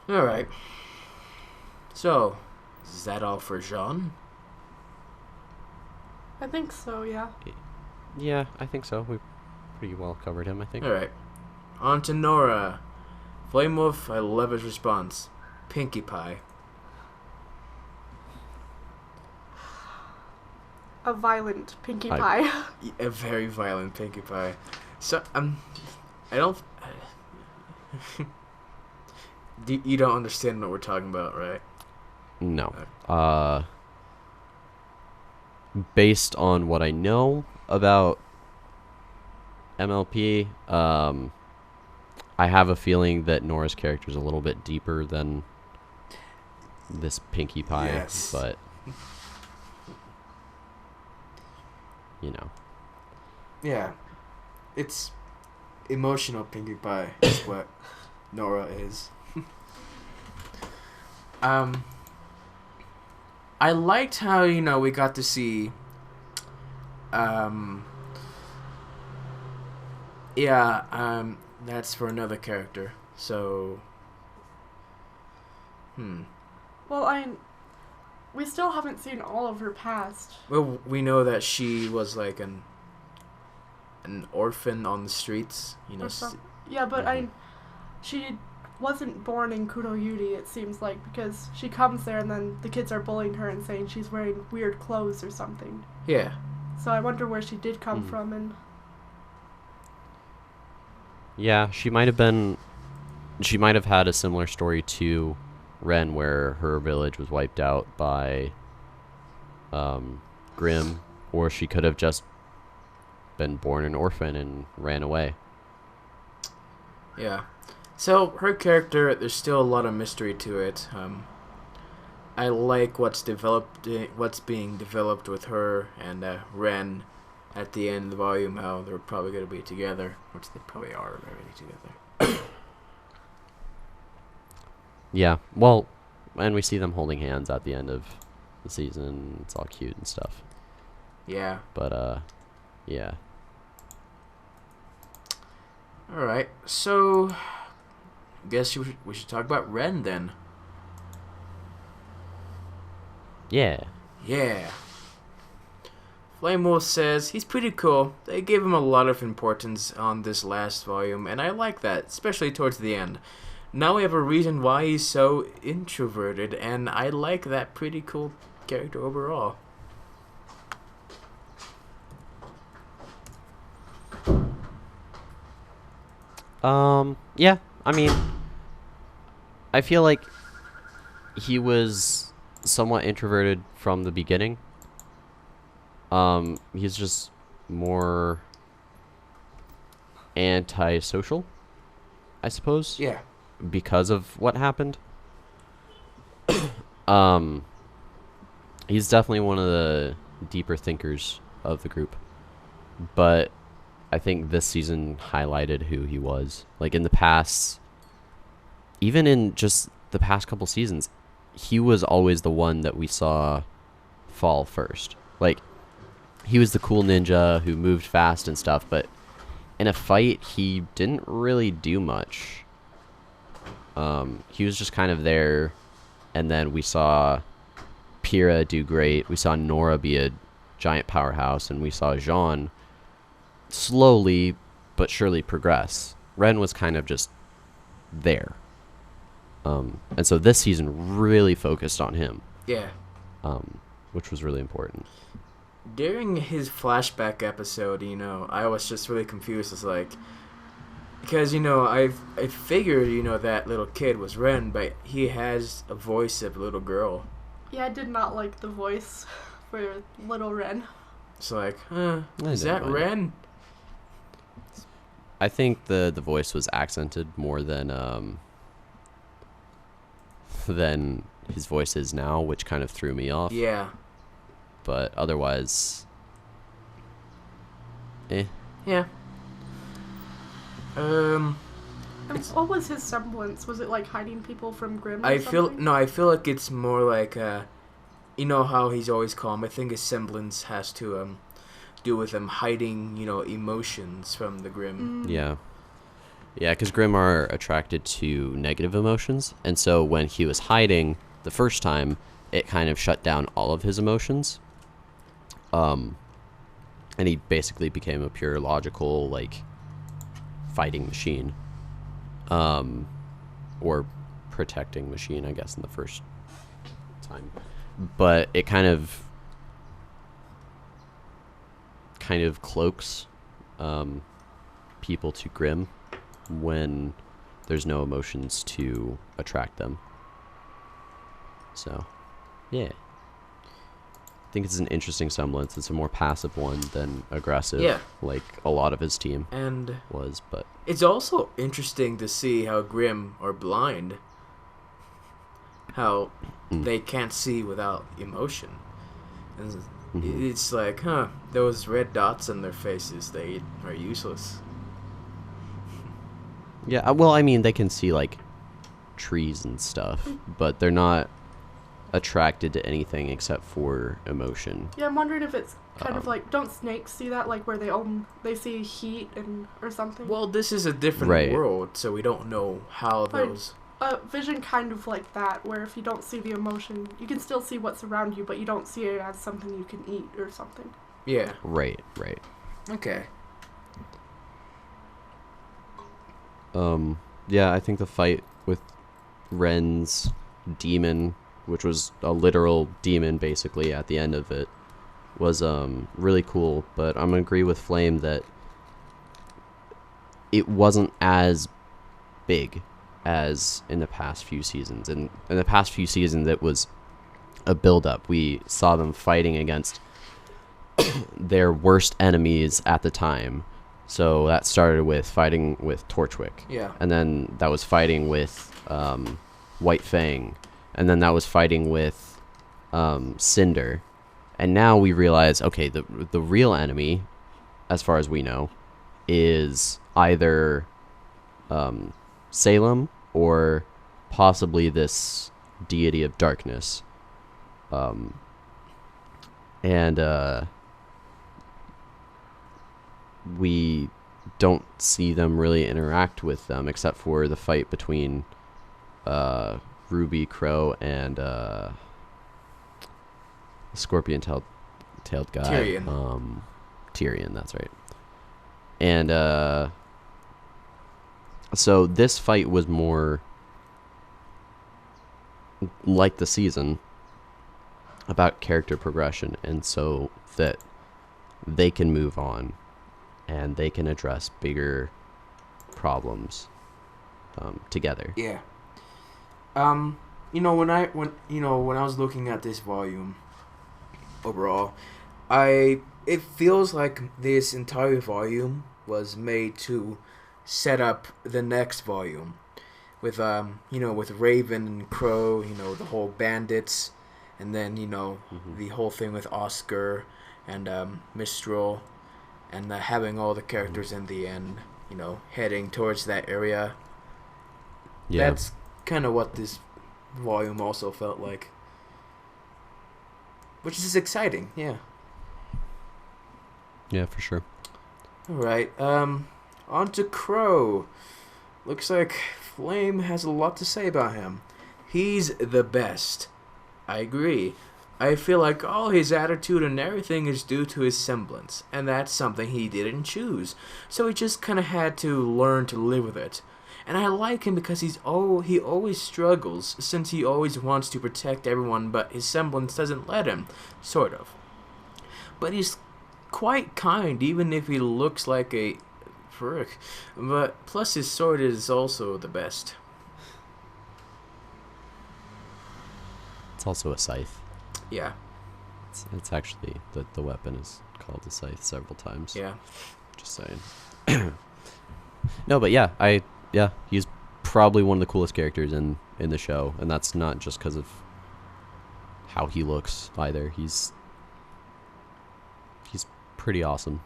Alright. So, is that all for Jean? I think so, yeah. Yeah, I think so. We pretty well covered him, I think. Alright. On to Nora. Flame Wolf, I love his response. Pinkie Pie. A violent Pinkie I- Pie. A very violent Pinkie Pie. So, I don't... you don't understand what we're talking about, right? No. Based on what I know about MLP, I have a feeling that Nora's character is a little bit deeper than this Pinkie Pie, Yes. but you know. Yeah. It's emotional Pinkie Pie is what Nora is. I liked how, we got to see that's for another character. So Well, we still haven't seen all of her past. well, we know that she was like an orphan on the streets, Or yeah, but she wasn't born in Kuroyuri, it seems like, because she comes there and then the kids are bullying her and saying she's wearing weird clothes or something. Yeah. So I wonder where she did come from, and Yeah, she might have had a similar story to Ren, where her village was wiped out by Grimm, or she could have just been born an orphan and ran away. Yeah. So her character, there's still a lot of mystery to it. I like what's being developed with her and Ren at the end of the volume. How they're probably going to be together, which they probably are already together. Yeah, well, and we see them holding hands at the end of the season. It's all cute and stuff. Yeah. But yeah. All right. So, guess we should talk about Ren then. Yeah. Yeah. Flame Wolf says he's pretty cool. They gave him a lot of importance on this last volume, and I like that, especially towards the end. Now we have a reason why he's so introverted, and I like that pretty cool character overall. Yeah, I mean, I feel like he was somewhat introverted from the beginning. He's just more antisocial, I suppose. Yeah. Because of what happened. He's definitely one of the deeper thinkers of the group. But I think this season highlighted who he was. Like in the past, even in just the past couple seasons, he was always the one that we saw fall first. Like, he was the cool ninja who moved fast and stuff, but in a fight, he didn't really do much. He was just kind of there, and then we saw Pyrrha do great. We saw Nora be a giant powerhouse, and we saw Jean slowly but surely progress. Ren was kind of just there. And so this season really focused on him. Yeah. Which was really important. During his flashback episode, I was just really confused. It's like, because, I figured, that little kid was Ren, but he has a voice of a little girl. yeah, I did not like the voice for Little Ren. It's like, I is didn't that mind it. Ren? I think the voice was accented more than his voice is now, which kind of threw me off. Yeah. But otherwise, Yeah. And what was his semblance? Was it like hiding people from Grimm or I something? feel like it's more like, how he's always calm. I think his semblance has to do with him hiding, emotions from the Grimm. Yeah. Yeah, because Grimm are attracted to negative emotions, and so when he was hiding the first time, it kind of shut down all of his emotions. And he basically became a pure logical, like, fighting machine. Or protecting machine, I guess, in the first time. But it kind of cloaks people to Grimm when there's no emotions to attract them. So, yeah. I think it's an interesting semblance. It's a more passive one than aggressive, like a lot of his team was. But it's also interesting to see how Grimm are blind. How they can't see without emotion. And it's like, those red dots on their faces, they are useless. Yeah, well, I mean, they can see, like, trees and stuff, but they're not attracted to anything except for emotion. Yeah, I'm wondering if it's kind of like, don't snakes see that, like, where they see heat or something? Well, this is a different world, so we don't know how those... Vision kind of like that, where if you don't see the emotion, you can still see what's around you, but you don't see it as something you can eat or something. Yeah. Right. Okay. Yeah, I think the fight with Ren's demon, which was a literal demon basically at the end of it, was really cool, but I'm gonna agree with Flame that it wasn't as big as in the past few seasons. And in the past few seasons, it was a build-up. We saw them fighting against their worst enemies at the time. So that started with fighting with Torchwick. Yeah. And then that was fighting with White Fang. And then that was fighting with Cinder. And now we realize, okay, the real enemy, as far as we know, is either Salem or possibly this deity of darkness. We don't see them really interact with them except for the fight between Ruby, Crow, and the scorpion-tailed guy. Tyrion. Tyrion, that's right. And so this fight was more like the season, about character progression, and so that they can move on and they can address bigger problems together. Yeah. When I was looking at this volume overall, it feels like this entire volume was made to set up the next volume with with Raven and Crow, the whole bandits, and then the whole thing with Oscar and Mistral, and having all the characters in the end, heading towards that area. Yeah. That's kind of what this volume also felt like, which is exciting. Yeah. Yeah, for sure. All right. On to Crow. Looks like Flame has a lot to say about him. He's the best. I agree. I feel like all his attitude and everything is due to his semblance, and that's something he didn't choose. So he just kind of had to learn to live with it. And I like him because he always struggles, since he always wants to protect everyone, but his semblance doesn't let him, sort of. But he's quite kind, even if he looks like a frick. But plus his sword is also the best. It's also a scythe. Yeah. It's actually, the weapon is called a scythe several times. Yeah. Just saying. No, but he's probably one of the coolest characters in the show, and that's not just because of how he looks either. He's pretty awesome.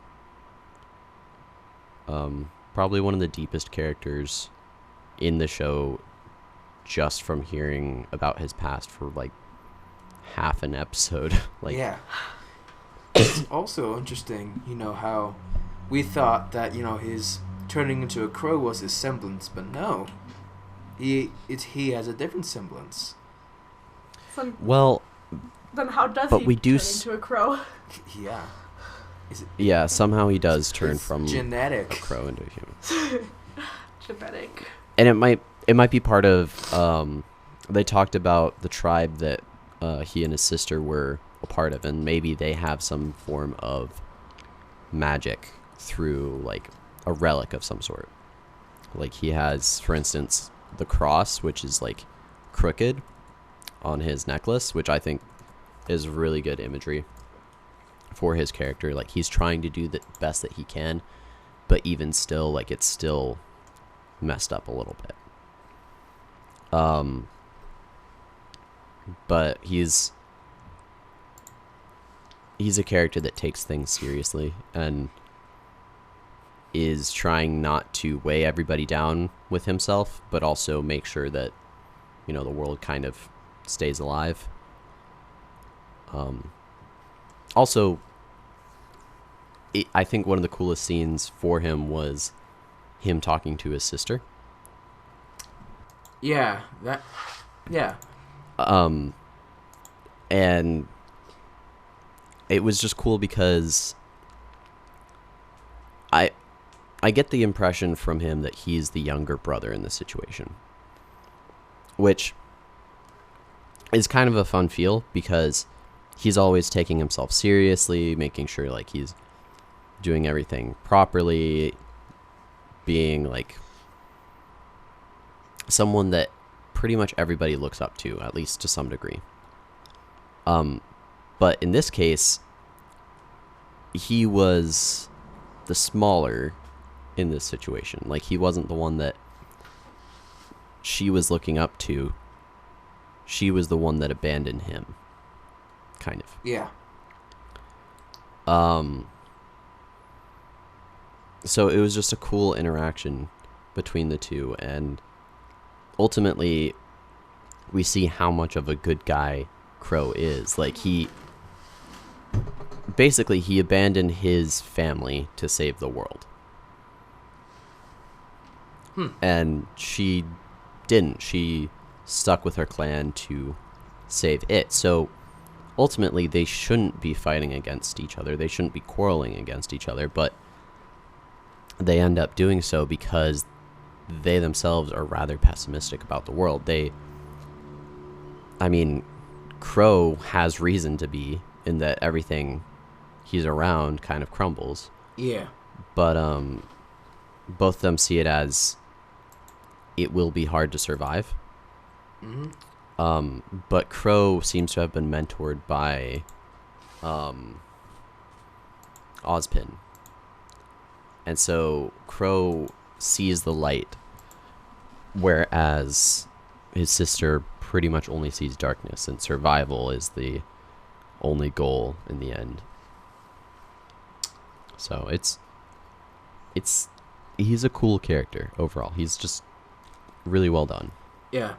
Probably one of the deepest characters in the show, just from hearing about his past for like half an episode. Yeah. it's also interesting, how we thought that, his turning into a crow was his semblance, but no. He has a different semblance. Well, then how does but he we do turn into a crow? Yeah. Yeah, somehow he does turn it's from genetic. a crow into a human. Genetic. And it might be part of they talked about the tribe that he and his sister were a part of, and maybe they have some form of magic through like a relic of some sort. Like he has, for instance, the cross, which is like crooked on his necklace, which I think is really good imagery for his character. Like he's trying to do the best that he can, but even still, like it's still messed up a little bit. But he's a character that takes things seriously and is trying not to weigh everybody down with himself, but also make sure that, the world kind of stays alive. Also, I think one of the coolest scenes for him was him talking to his sister. Yeah, yeah. And it was just cool because I get the impression from him that he's the younger brother in this situation, which is kind of a fun feel because he's always taking himself seriously, making sure like he's doing everything properly, being like someone that pretty much everybody looks up to, at least to some degree. But in this case, he was the smaller in this situation. Like he wasn't the one that she was looking up to. She was the one that abandoned him, kind of. Yeah. So it was just a cool interaction between the two, and ultimately we see how much of a good guy Crow is. Like he abandoned his family to save the world. And she didn't. She stuck with her clan to save it. So ultimately they shouldn't be fighting against each other. They shouldn't be quarreling against each other, but they end up doing so because they themselves are rather pessimistic about the world. Crow has reason to be, in that everything he's around kind of crumbles. Yeah. But both of them see it as it will be hard to survive. Mm-hmm. But Crow seems to have been mentored by Ozpin. And so Crow sees the light, whereas his sister pretty much only sees darkness, and survival is the only goal in the end. So he's a cool character overall. He's just really well done. Yeah.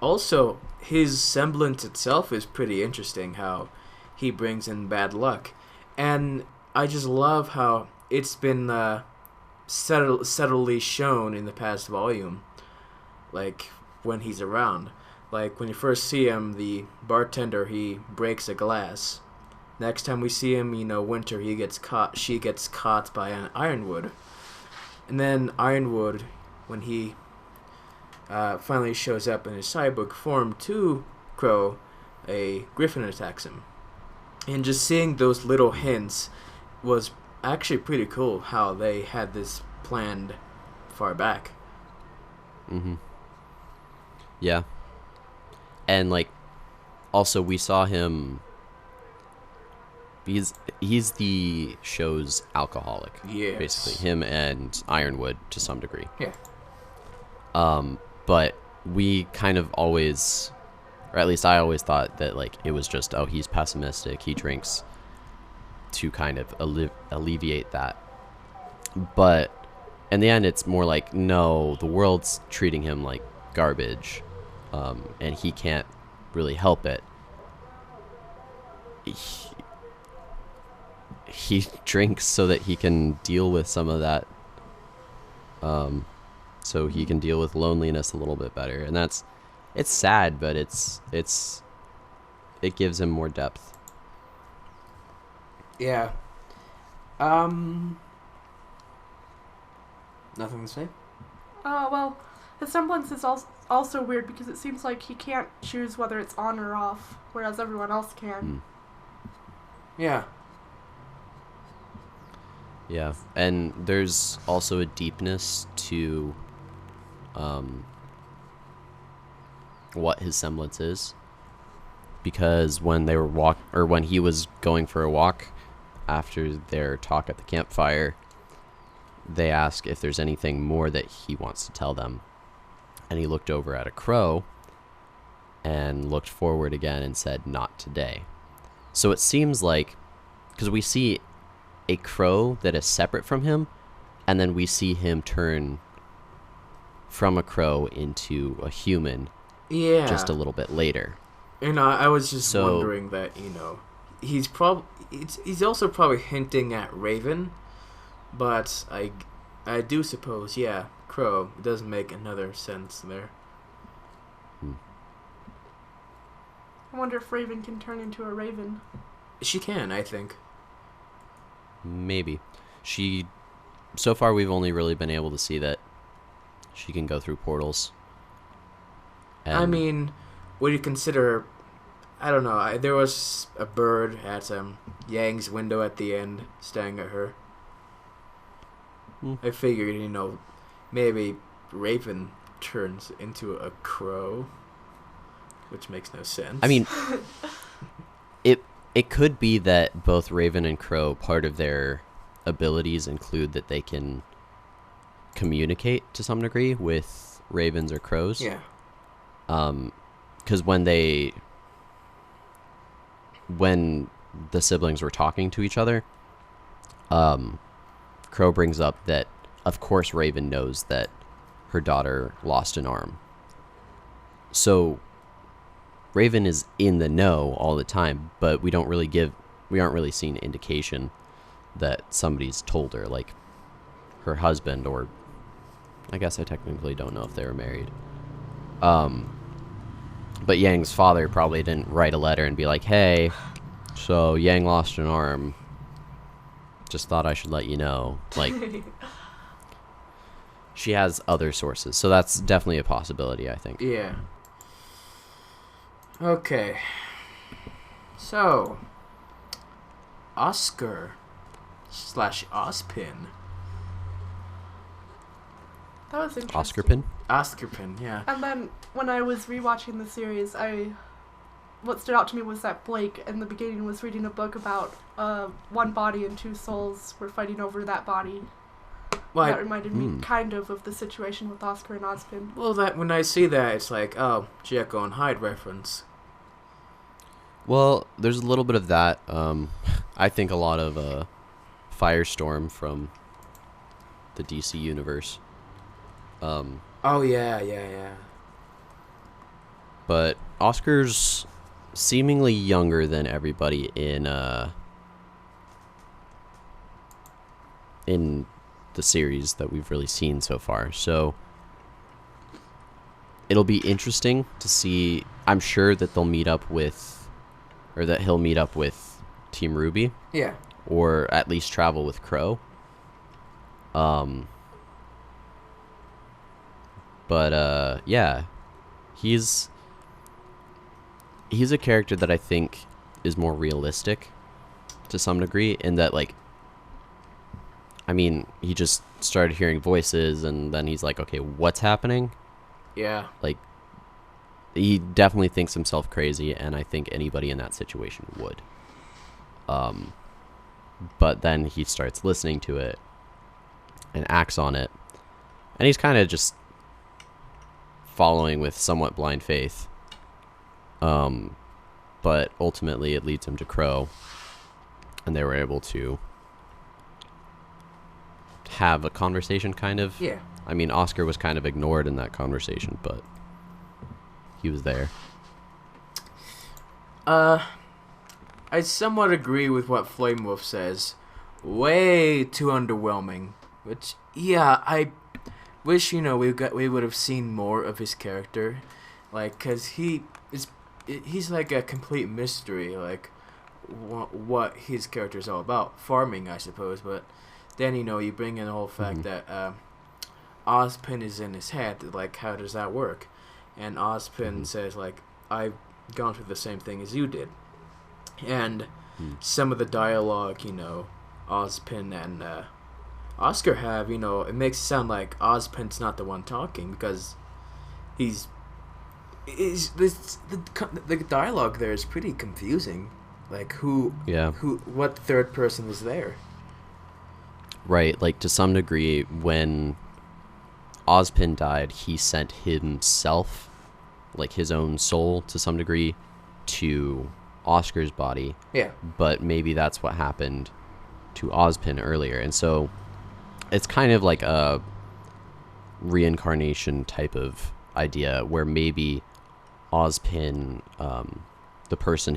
Also, his semblance itself is pretty interesting, how he brings in bad luck. And I just love how it's been subtly shown in the past volume, like when he's around. Like when you first see him, the bartender, he breaks a glass. Next time we see him, Winter, she gets caught by an Ironwood. And then Ironwood, when he finally shows up in his cyborg form to Crow, a griffin attacks him. And just seeing those little hints was actually pretty cool, how they had this planned far back. Mm-hmm. Yeah. And also we saw him. He's the show's alcoholic. Yes. Basically, him and Ironwood to some degree. Yeah. But we kind of always, or at least I always thought that it was just, he's pessimistic, he drinks to kind of alleviate that. But in the end, it's more like, no, the world's treating him like garbage, and he can't really help it. he drinks so that he can deal with some of that. So he can deal with loneliness a little bit better, and it's sad, but it gives him more depth. Yeah. Nothing to say? Well, his semblance is also weird because it seems like he can't choose whether it's on or off, whereas everyone else can. Yeah. Yeah, and there's also a deepness to what his semblance is, because when when he was going for a walk after their talk at the campfire, they ask if there's anything more that he wants to tell them, and he looked over at a crow and looked forward again and said, "Not today." So it seems like, because we see a crow that is separate from him, and then we see him turn from a crow into a human just a little bit later. I was just wondering that, he's also probably hinting at Raven, but I do suppose, crow does make another sense there. I wonder if Raven can turn into a raven. She can, I think. Maybe. So far we've only really been able to see that she can go through portals. I mean, would you consider, I don't know, there was a bird at Yang's window at the end staring at her. I figured, maybe Raven turns into a crow, which makes no sense. I mean, it could be that both Raven and Crow, part of their abilities include that they can communicate to some degree with ravens or crows. Yeah. Because when the siblings were talking to each other, Crow brings up that, of course, Raven knows that her daughter lost an arm. So Raven is in the know all the time, but we aren't really seeing indication that somebody's told her, like her husband, or I guess I technically don't know if they were married. But Yang's father probably didn't write a letter and be like, "Hey, so Yang lost an arm. Just thought I should let you know." Like, she has other sources, so that's definitely a possibility, I think. Yeah. Okay. So, Oscar/Ospin. That was interesting. Oscarpin? Oscarpin, yeah. And then when I was rewatching the series, what stood out to me was that Blake in the beginning was reading a book about one body and two souls were fighting over that body. Well, that reminded me kind of the situation with Oscar and Ospin. Well, when I see that, it's like, oh, Jekyll and Hyde reference. Well, there's a little bit of that. I think a lot of Firestorm from the DC universe. Oh, yeah. But Oscar's seemingly younger than everybody in the series that we've really seen so far. So it'll be interesting to see. I'm sure that he'll meet up with Team RWBY. Yeah. Or at least travel with Crow. But yeah, he's a character that I think is more realistic to some degree, in that, like, I mean, he just started hearing voices and then he's like, okay, what's happening? Yeah. Like, he definitely thinks himself crazy, and I think anybody in that situation would. But then he starts listening to it and acts on it, and he's kind of just following with somewhat blind faith. But ultimately it leads him to Crow, and they were able to have a conversation, kind of. Yeah. I mean, Oscar was kind of ignored in that conversation, but he was there. I somewhat agree with what Flame Wolf says. Way too underwhelming. Which, yeah, I wish, we would have seen more of his character. Like, because he's like a complete mystery, like, what his character is all about. Farming, I suppose, but then, you bring in the whole fact that Ozpin is in his head. Like, how does that work? And Ozpin says, like, I've gone through the same thing as you did. And some of the dialogue, Ozpin and Oscar have, it makes it sound like Ozpin's not the one talking, because the dialogue there is pretty confusing. Like, what third person was there? Right, like, to some degree, when Ozpin died, he sent himself, like, his own soul, to some degree, to Oscar's body. Yeah. But maybe that's what happened to Ozpin earlier. And so it's kind of like a reincarnation type of idea where maybe Ozpin, the person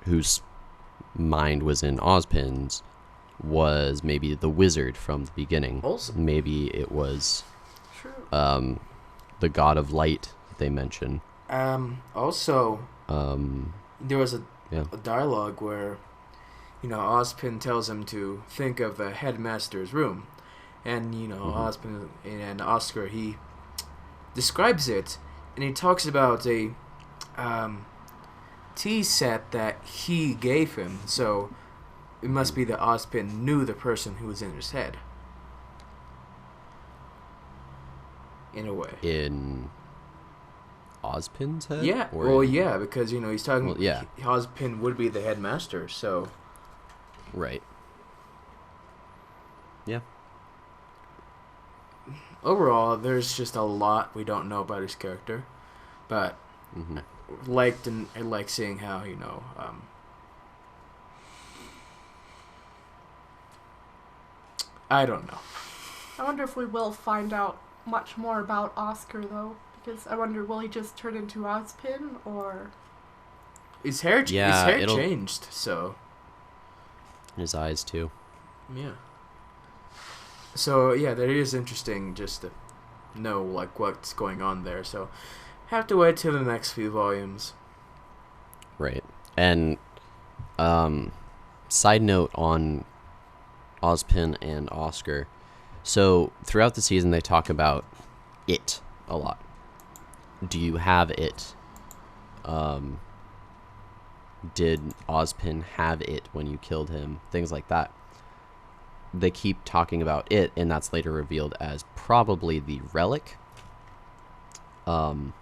whose mind was in Ozpin's, was maybe the wizard from the beginning. Also. Maybe it was True. the god of light they mention. Also, there was a dialogue where, Ozpin tells him to think of the headmaster's room. And, Ozpin and Oscar, he describes it, and he talks about a tea set that he gave him. So it must be that Ozpin knew the person who was in his head. In a way. In Ozpin's head? Yeah. Or Well, yeah, because, he's talking... Well, yeah. Ozpin would be the headmaster, so... Right. Yeah. Overall, there's just a lot we don't know about his character. But I like seeing how, I don't know. I wonder if we will find out much more about Oscar, though. Because I wonder, will he just turn into Ozpin, or... His hair changed, so... His eyes, too. Yeah. So, yeah, that is interesting just to know, like, what's going on there. So, have to wait till the next few volumes. Right. And, side note on Ozpin and Oscar. So, throughout the season, they talk about it a lot. Do you have it? Did Ozpin have it when you killed him? Things like that. They keep talking about it, and that's later revealed as probably the relic that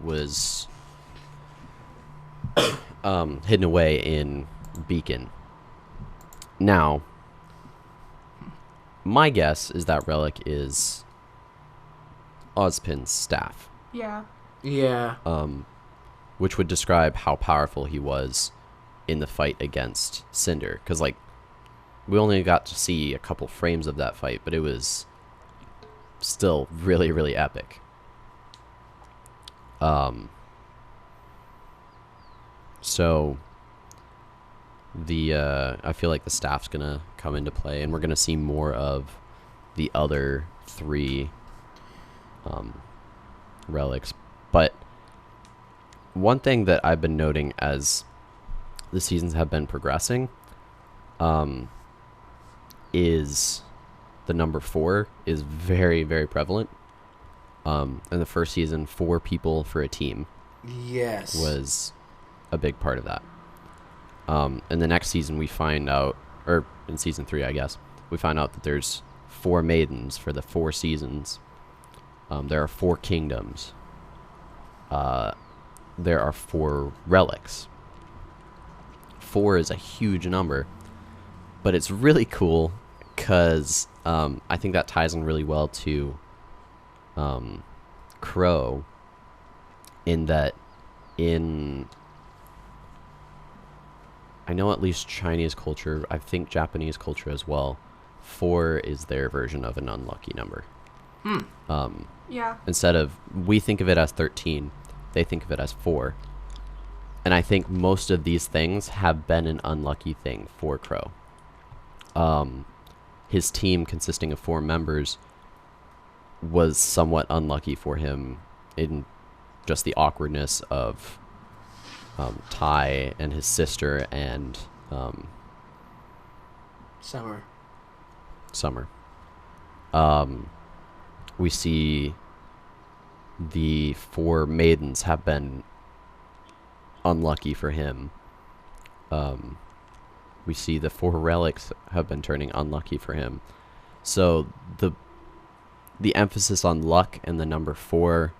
was hidden away in Beacon. Now, my guess is that relic is Ozpin's staff. Yeah. Yeah. Which would describe how powerful he was in the fight against Cinder. Because, like, we only got to see a couple frames of that fight, but it was still really, really epic. So, I feel like the staff's gonna come into play, and we're gonna see more of the other three relics. But one thing that I've been noting as the seasons have been progressing is the number 4 is very, very prevalent. In the first season, 4 people for a team Yes. was a big part of that. In the next season, we find out, or in season 3, I guess, we find out that there's 4 maidens for the 4 seasons. There are 4 kingdoms. There are 4 relics. 4 is a huge number, but it's really cool because I think that ties in really well to Crow, in that I know at least Chinese culture, I think Japanese culture as well, 4 is their version of an unlucky number. Yeah. Instead of, we think of it as 13, they think of it as 4. And I think most of these things have been an unlucky thing for Crow. His team, consisting of 4 members, was somewhat unlucky for him in just the awkwardness of Ty and his sister and Summer. We see the 4 maidens have been unlucky for him. We see the 4 relics have been turning unlucky for him. So the emphasis on luck and the number 4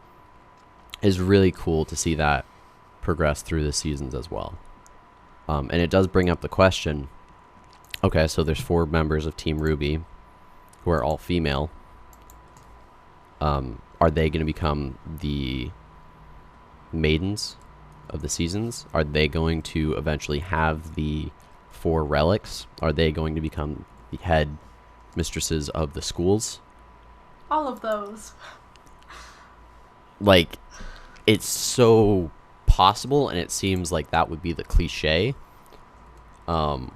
is really cool to see that progress through the seasons as well. And it does bring up the question, okay, so there's 4 members of Team RWBY who are all female. Are they going to become the maidens of the seasons? Are they going to eventually have the 4 relics? Are they going to become the head mistresses of the schools? All of those. Like, it's so possible, and it seems like that would be the cliche. And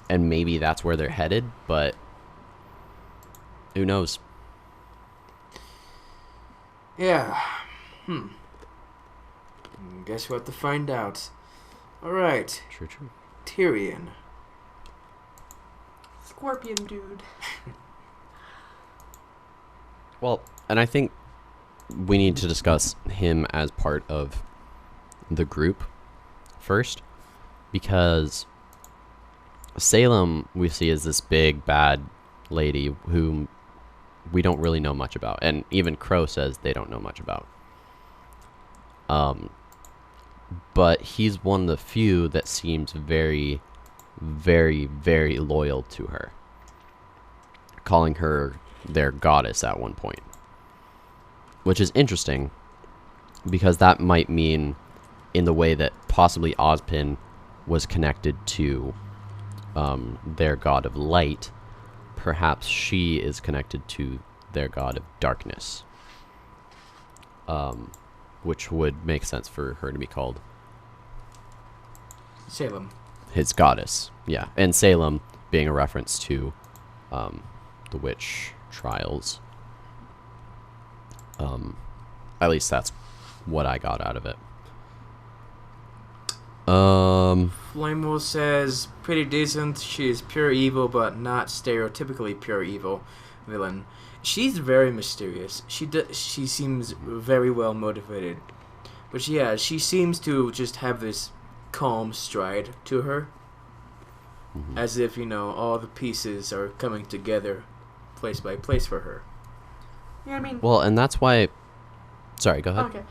maybe that's where they're headed, but who knows? Yeah. Guess we'll have to find out. Alright. True. Tyrion. Scorpion dude. Well, and I think we need to discuss him as part of the group first, because Salem we see as this big bad lady whom we don't really know much about, and even Crow says they don't know much about. But he's one of the few that seems very, very, very loyal to her, calling her their goddess at one point, which is interesting because that might mean, in the way that possibly Ozpin was connected to their god of light, perhaps she is connected to their god of darkness, which would make sense for her to be called Salem. his goddess. Yeah, and Salem being a reference to the witch trials. At least that's what I got out of it. Flamewolf says, pretty decent. She's pure evil, but not stereotypically pure evil villain. She's very mysterious. She seems very well motivated. But yeah, she seems to just have this calm stride to her. Mm-hmm. As if, all the pieces are coming together place by place for her. Yeah, I mean... Well, and that's why... Sorry, go ahead. Okay.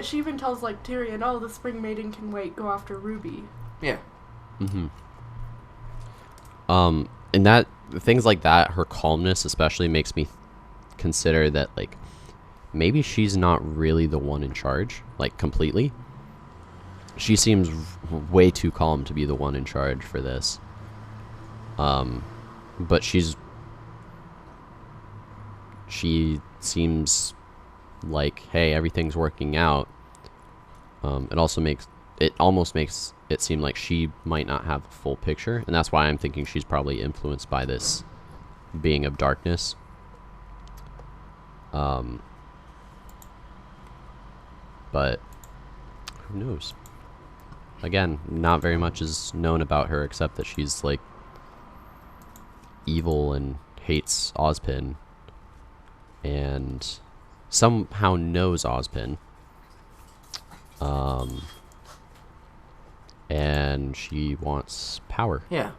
She even tells, Tyrion, oh, the Spring Maiden can wait, go after Ruby. Yeah. Mm-hmm. And that... Things like that, her calmness especially, makes me consider that, maybe she's not really the one in charge, completely. She seems way too calm to be the one in charge for this. But she seems like, hey, everything's working out. It almost makes it seem like she might not have the full picture, and that's why I'm thinking she's probably influenced by this being of darkness. But who knows? Again, not very much is known about her except that she's evil and hates Ozpin, and somehow knows Ozpin. And she wants power. Yeah.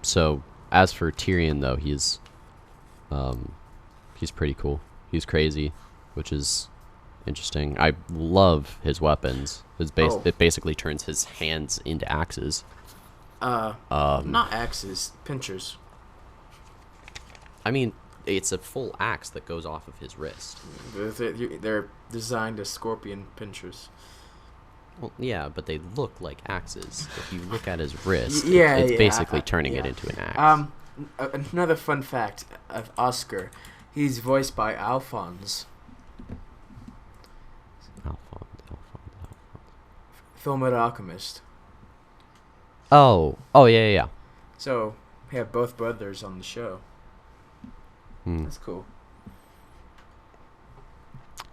So as for Tyrion, though, he's pretty cool. He's crazy, which is interesting. I love his weapons. It basically turns his hands into axes. Not axes, pinchers. I mean, it's a full axe that goes off of his wrist. They're designed as scorpion pinchers. Well, yeah, but they look like axes. If you look at his wrist, Yeah, it's yeah, basically turning it into an axe. Another fun fact of Oscar, he's voiced by Alphonse. Fullmetal Alchemist. Oh, yeah. So we have both brothers on the show. Hmm. That's cool.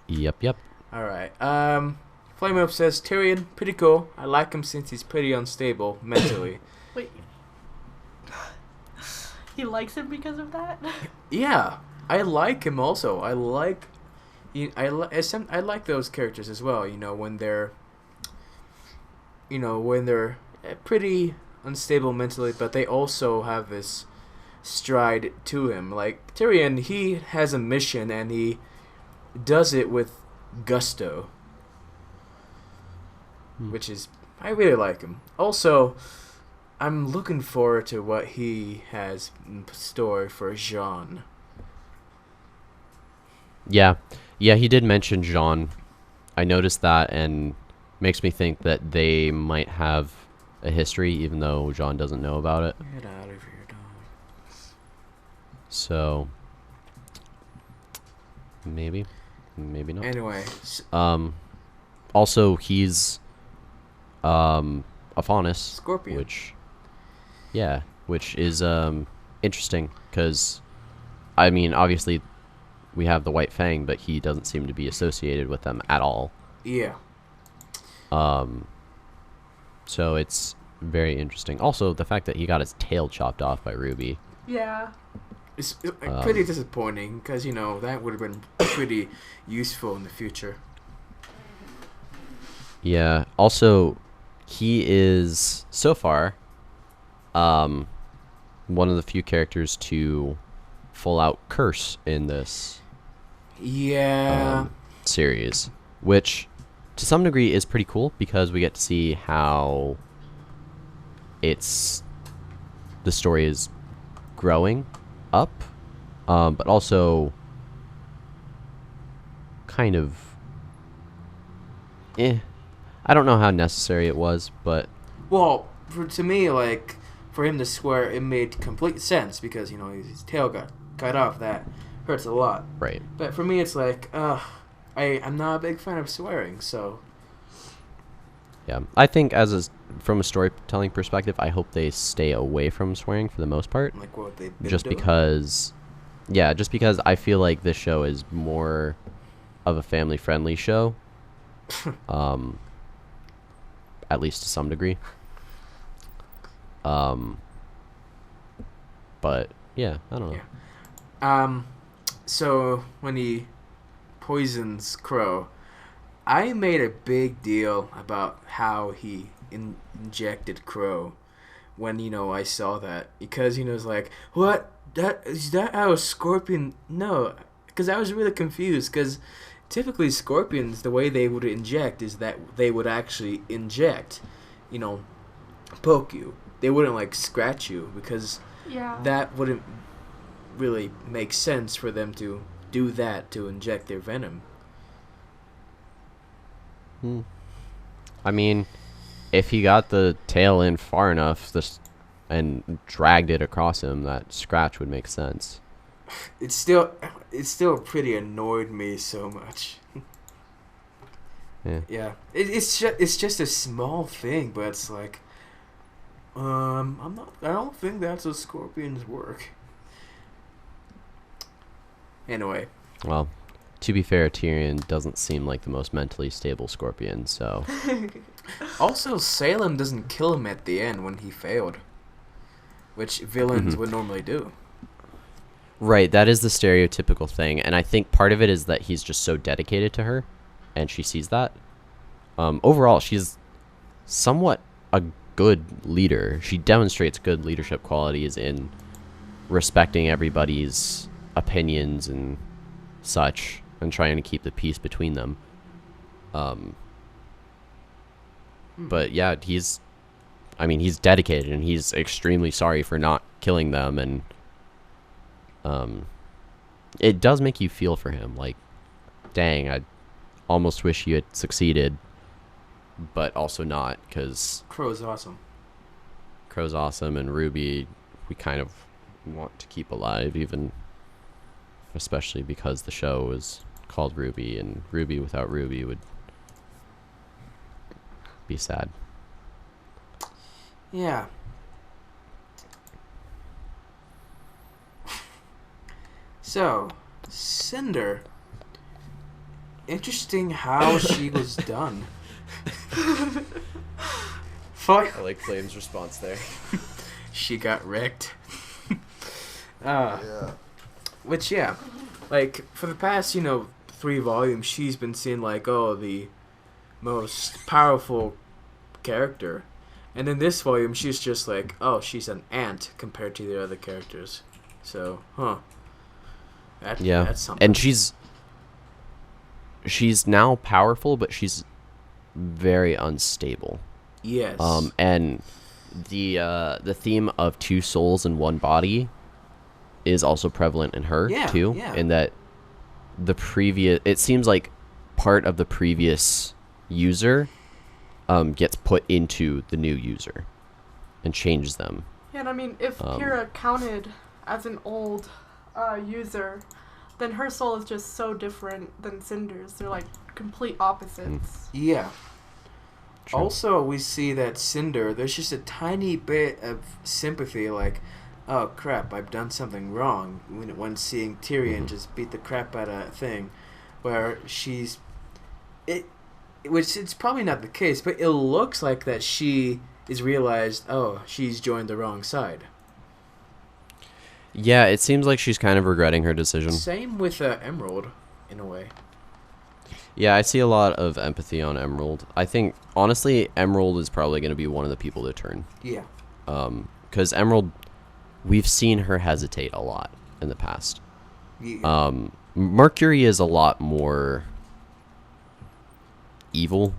Yep. All right. Flame Up says Tyrion, pretty cool. I like him since he's pretty unstable mentally. Wait. He likes him because of that? Yeah, I like him also. I like those characters as well. When they're pretty unstable mentally, but they also have this stride to him. Like Tyrion, he has a mission and he does it with gusto, which is, I really like him. Also, I'm looking forward to what he has in store for Jean. Yeah, he did mention Jean. I noticed that, and makes me think that they might have a history, even though Jean doesn't know about it. Get out of here, dog. So maybe not. Anyway, also he's a Faunus, Scorpion. which is interesting, because I mean, obviously we have the White Fang, but he doesn't seem to be associated with them at all. Yeah. So it's very interesting. Also, the fact that he got his tail chopped off by Ruby. Yeah. It's pretty disappointing because, that would have been pretty useful in the future. Yeah. Also, he is, so far, one of the few characters to full out curse in this series, which to some degree is pretty cool because we get to see how the story is growing up, but also kind of I don't know how necessary it was, but well, to me, like, for him to swear, it made complete sense because his tail got cut off. That hurts a lot, right. But for me, it's like, I'm not a big fan of swearing, so. Yeah, I think from a storytelling perspective, I hope they stay away from swearing for the most part. Like what they've been just doing? because I feel like this show is more of a family-friendly show, at least to some degree. But yeah, I don't know. Yeah. So when he poisons Crow, I made a big deal about how he injected Crow when I saw that, because it's like, what, is that how a scorpion? No, because I was really confused, because typically scorpions, the way they would inject is that they would actually inject, poke you. They wouldn't like scratch you, because that wouldn't really make sense for them to do that, to inject their venom. I mean, if he got the tail in far enough and dragged it across him, that scratch would make sense. It still pretty annoyed me so much. Yeah. It's just a small thing, but it's like, I don't think that's how scorpions work. Anyway. Well, to be fair, Tyrion doesn't seem like the most mentally stable scorpion, so. Also, Salem doesn't kill him at the end when he failed, which villains would normally do. Right, that is the stereotypical thing, and I think part of it is that he's just so dedicated to her, and she sees that. Overall, she's somewhat a good leader. She demonstrates good leadership qualities in respecting everybody's opinions and such, and trying to keep the peace between them. But yeah, he's dedicated, and he's extremely sorry for not killing them, and it does make you feel for him. Like, dang, I almost wish you had succeeded, but also not, because Crow's awesome. And Ruby, we kind of want to keep alive, even especially because the show is called RWBY, and RWBY without Ruby would be sad. Yeah. So, Cinder. Interesting how she was done. Fuck. I like Flame's response there. She got wrecked. Yeah. Which, yeah. Like, for the past, 3 volumes, she's been seen like, oh, the most powerful character. And in this volume, she's just like, oh, she's an ant compared to the other characters. So, that's something. And she's now powerful, but she's very unstable. Yes. And the theme of 2 souls in 1 body is also prevalent in her too. Yeah. In that it seems like part of the previous user gets put into the new user and changes them. Yeah, and I mean, if Kira counted as an old user, then her soul is just so different than Cinder's. They're like complete opposites. Yeah. True. Also, we see that Cinder, there's just a tiny bit of sympathy, like, oh crap, I've done something wrong, when seeing Tyrion just beat the crap out of a thing, where which it's probably not the case, but it looks like that she is realized, oh, she's joined the wrong side. Yeah, it seems like she's kind of regretting her decision. Same with Emerald, in a way. Yeah, I see a lot of empathy on Emerald. I think, honestly, Emerald is probably going to be one of the people to turn. Yeah. Because Emerald, we've seen her hesitate a lot in the past. Yeah. Mercury is a lot more evil.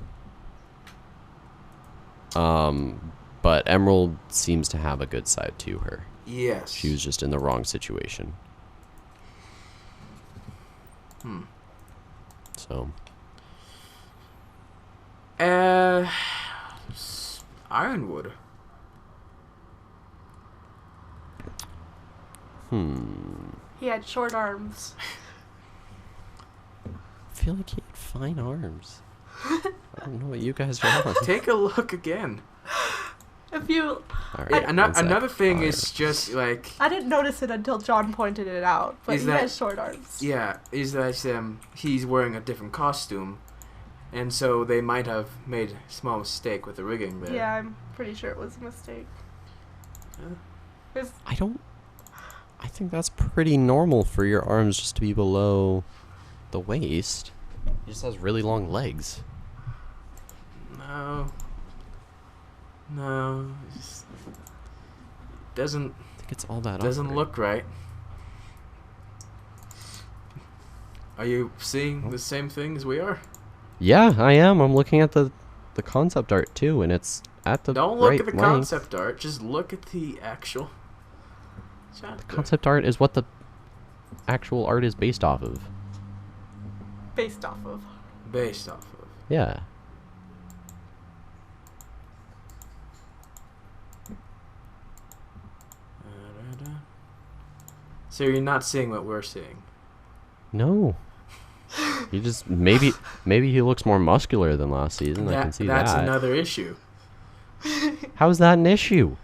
But Emerald seems to have a good side to her. Yes. She was just in the wrong situation. So. Ironwood. He had short arms. I feel like he had fine arms. I don't know what you guys are on. Take a look again. If you... All right, Another thing is just like... I didn't notice it until John pointed it out, but he has short arms. Yeah, is that he's wearing a different costume, and so they might have made a small mistake with the rigging there. Yeah, I'm pretty sure it was a mistake. I think that's pretty normal for your arms just to be below the waist. He just has really long legs. No, it just doesn't. I think it's all that. Doesn't awkward. look right. Are you seeing the same thing as we are? Yeah, I am. I'm looking at the concept art too, and it's at the Don't look right at the length. concept art. Just look at the actual chapter. Concept art is what the actual art is based off of. Based off of. Based off of. Yeah. So you're not seeing what we're seeing. No. He just maybe he looks more muscular than last season. I can see that's that. another issue. How is that an issue?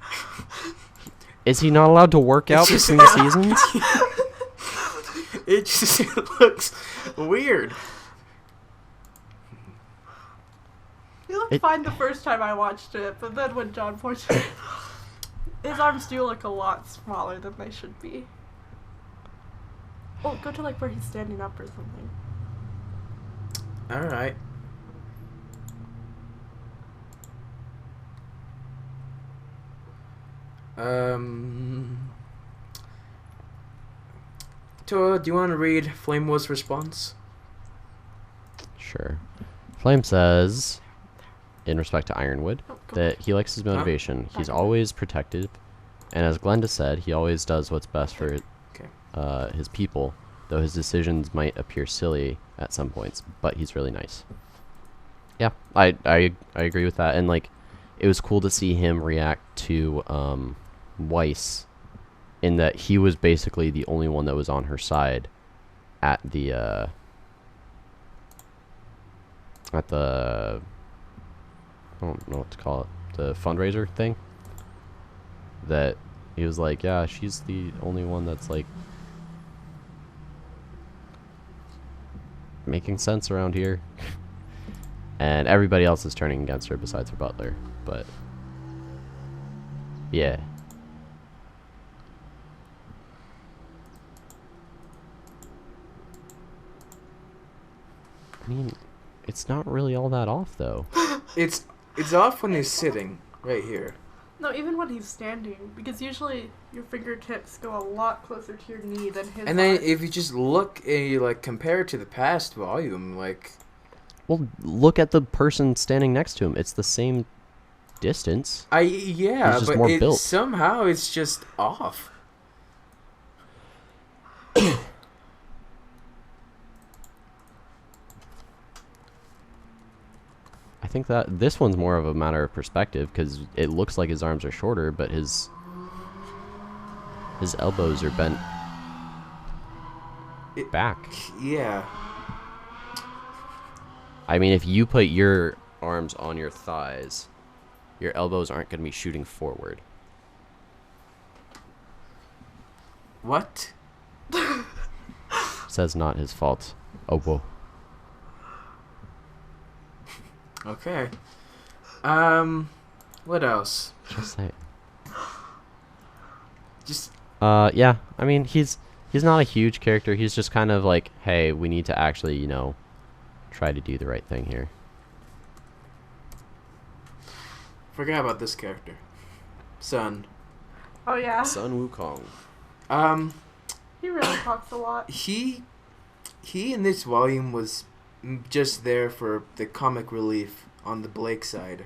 Is he not allowed to work out between the seasons? It just looks weird. He looked fine the first time I watched it, but then when John pointed it, his arms do look a lot smaller than they should be. Oh, go to like where he's standing up or something. All right. Toa, do you want to read Flamewood's response? Sure. Flame says, in respect to Ironwood, Oh, go that he likes his motivation. He's always protective, and as Glenda said, he always does what's best for his people, though his decisions might appear silly at some points, but he's really nice. Yeah, I agree with that, and like, it was cool to see him react to Weiss, in that he was basically the only one that was on her side at the I don't know what to call it, the fundraiser thing, that he was like, yeah, she's the only one that's like making sense around here. And everybody else is turning against her besides her butler. But yeah. I mean, it's not really all that off though. It's off when he's sitting right here. No, even when he's standing, because usually your fingertips go a lot closer to your knee than his. And then are. if you just look and you like compare it to the past volume, like, Well, look at the person standing next to him. It's the same distance. yeah, He's just but more built. somehow it's just off. I think that this one's more of a matter of perspective because it looks like his arms are shorter, but his elbows are bent back. Yeah. I mean, if you put your arms on your thighs, your elbows aren't going to be shooting forward. What? Says not his fault. Oh, whoa. Okay. What else? Just say. Just Yeah. I mean, he's not a huge character. He's just kind of like, hey, we need to actually, try to do the right thing here. forgot about this character. Sun. Oh yeah. Sun Wukong. He really talks a lot. He in this volume was just there for the comic relief on the Blake side.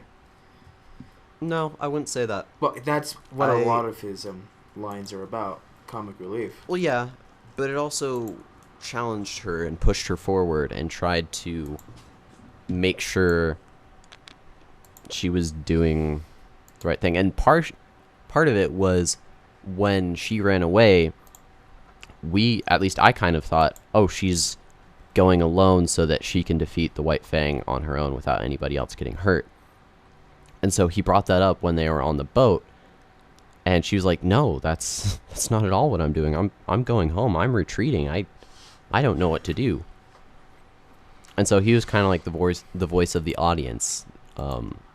No, I wouldn't say that. Well, that's what a lot of his lines are about, comic relief. Well, yeah, but it also challenged her and pushed her forward and tried to make sure she was doing the right thing. And part of it was when she ran away, at least I kind of thought, oh, she's going alone so that she can defeat the White Fang on her own without anybody else getting hurt. And so he brought that up when they were on the boat, and she was like, "No, that's not at all what I'm doing. I'm going home. I'm retreating. I don't know what to do." And so he was kind of like the voice of the audience.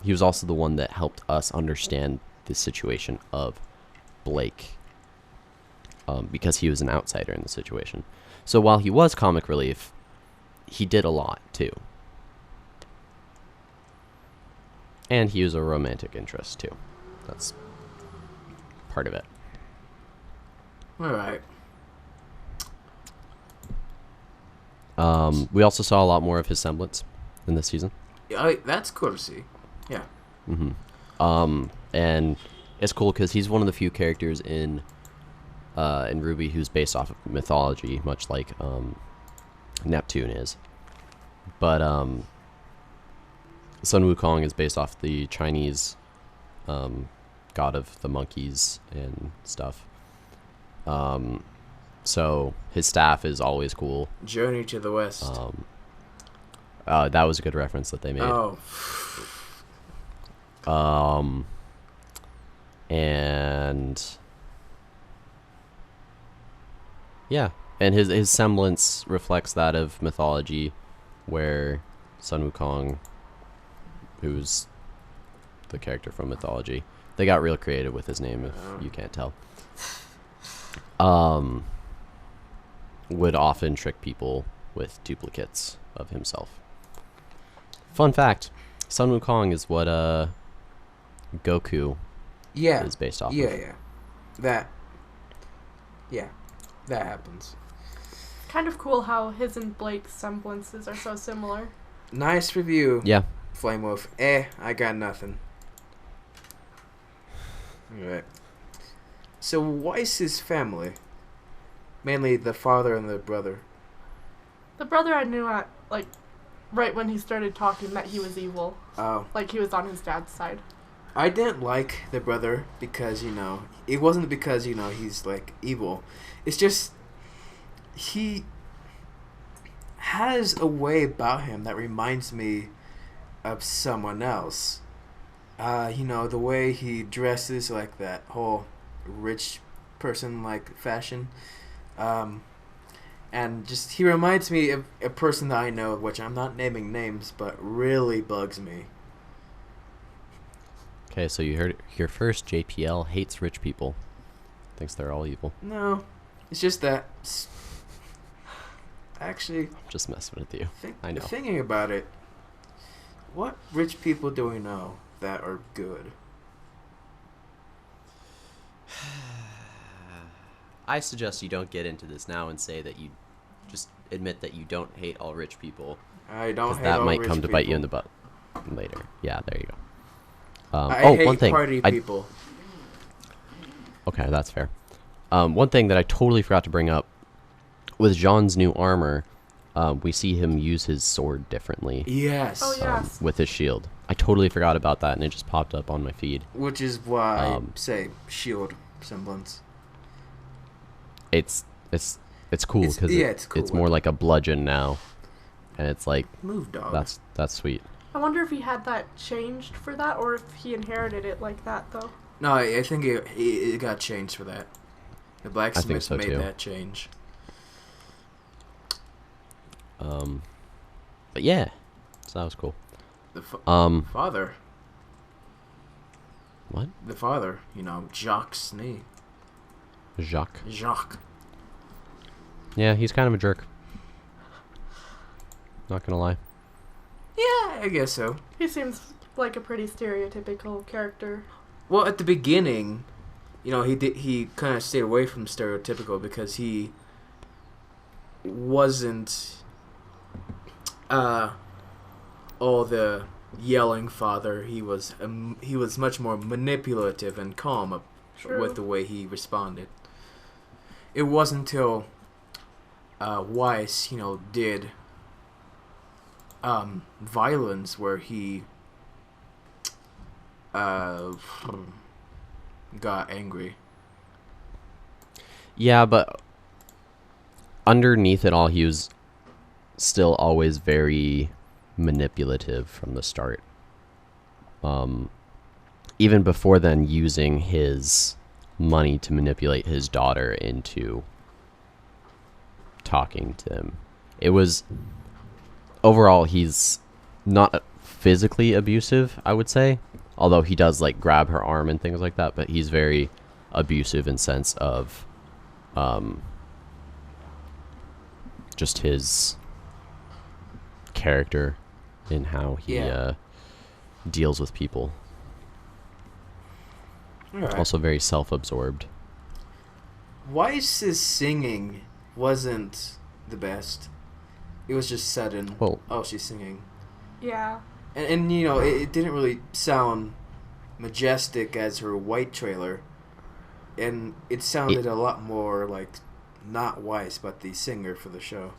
He was also the one that helped us understand the situation of Blake, because he was an outsider in the situation. So while he was comic relief, he did a lot too. And he was a romantic interest too. That's part of it. Alright. We also saw a lot more of his semblance in this season. That's cool to see. Yeah. And it's cool because he's one of the few characters in RWBY who's based off of mythology, much like Neptune is. But Sun Wukong is based off the Chinese god of the monkeys and stuff. So his staff is always cool. Journey to the West. That was a good reference that they made. Oh. And yeah, and his semblance reflects that of mythology, where Sun Wukong, who's the character from mythology, they got real creative with his name, if you can't tell. Would often trick people with duplicates of himself. Fun fact, Sun Wukong is what Goku is based off of. Yeah. That happens. Kind of cool how his and Blake's semblances are so similar. Nice review. Yeah. Flame Wolf. I got nothing. Alright. So Weiss's family, mainly the father and the brother. The brother I knew at, right when he started talking that he was evil. Oh. Like he was on his dad's side. I didn't like the brother because, it wasn't because, he's, evil. It's just, he has a way about him that reminds me of someone else. The way he dresses, like that whole rich person like fashion. Um, and just he reminds me of a person that I know, which I'm not naming names, but really bugs me. Okay, so you heard it here first. JPL hates rich people. Thinks they're all evil. No, it's just that. Actually, I'm just messing with you. I know. Thinking about it, what rich people do we know that are good? I suggest you don't get into this now and say that you just admit that you don't hate all rich people. I don't Because hate that all might rich come to bite you in the people. butt later. Yeah, there you go. I hate one thing. party people. Okay, that's fair. One thing that I totally forgot to bring up with Jean's new armor, we see him use his sword differently. Yes. Oh, yes. With his shield. I totally forgot about that, and it just popped up on my feed. Which is why I say shield semblance. It's cool because it's cool. it's more like a bludgeon now, and it's like Move, dog. that's sweet. I wonder if he had that changed for that, or if he inherited it like that, though. No, I think it got changed for that. The blacksmith so, made too. that change. But yeah, so that was cool. The father. What? The father, Jacques Snee. Jacques. Jacques. Yeah, he's kind of a jerk. Not gonna lie. Yeah, I guess so. He seems like a pretty stereotypical character. Well, at the beginning, he kind of stayed away from stereotypical because he wasn't all the yelling father. He was much more manipulative and calm True. with the way he responded. It wasn't until Weiss, did violence where he got angry. Yeah, but underneath it all, he was still always very manipulative from the start. Even before then, using his money to manipulate his daughter into talking to him. It was overall, he's not physically abusive, I would say, although he does like grab her arm and things like that, but he's very abusive in sense of just his character in how he deals with people. Right. Also very self-absorbed. Weiss's singing wasn't the best. It was just sudden. Well, oh, she's singing. Yeah. And it didn't really sound majestic as her white trailer. And it sounded a lot more like not Weiss, but the singer for the show.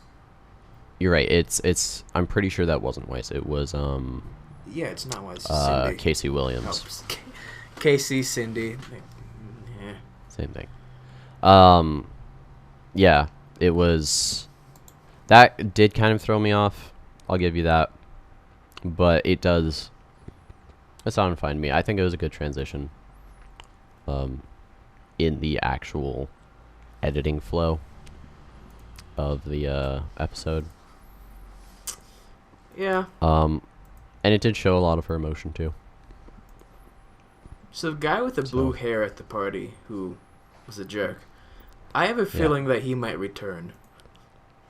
You're right. It's I'm pretty sure that wasn't Weiss. It was yeah, it's not Weiss. It's Cindy. Casey Williams. Oh, Casey, Cindy. Yeah. Same thing. Yeah, it was. That did kind of throw me off. I'll give you that. But it does. It sounded fine to me. I think it was a good transition. In the actual editing flow of the episode. Yeah. And it did show a lot of her emotion too. So the guy with the blue hair at the party who was a jerk, I have a feeling that he might return.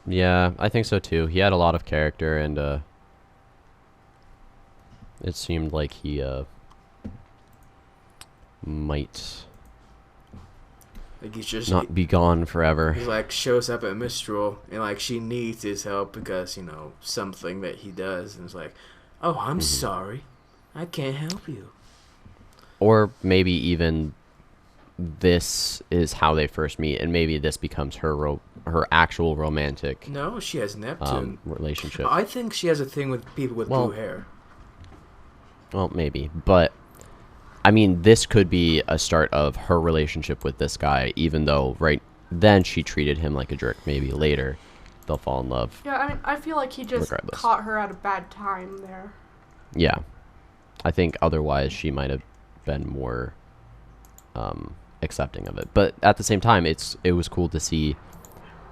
Yeah, I think so too. He had a lot of character, and it seemed like he might Like he's just not be gone forever. He like shows up at Mistral and like she needs his help because something that he does, and it's like, oh, I'm sorry, I can't help you. Or maybe even this is how they first meet, and maybe this becomes her actual romantic No, she has Neptune relationship. I think she has a thing with people with blue hair. Well, maybe, but I mean, this could be a start of her relationship with this guy, even though right then she treated him like a jerk. Maybe later they'll fall in love. Yeah, I mean, I feel like he just Regardless. caught her at a bad time there. Yeah, I think otherwise she might have been more accepting of it. But at the same time, it was cool to see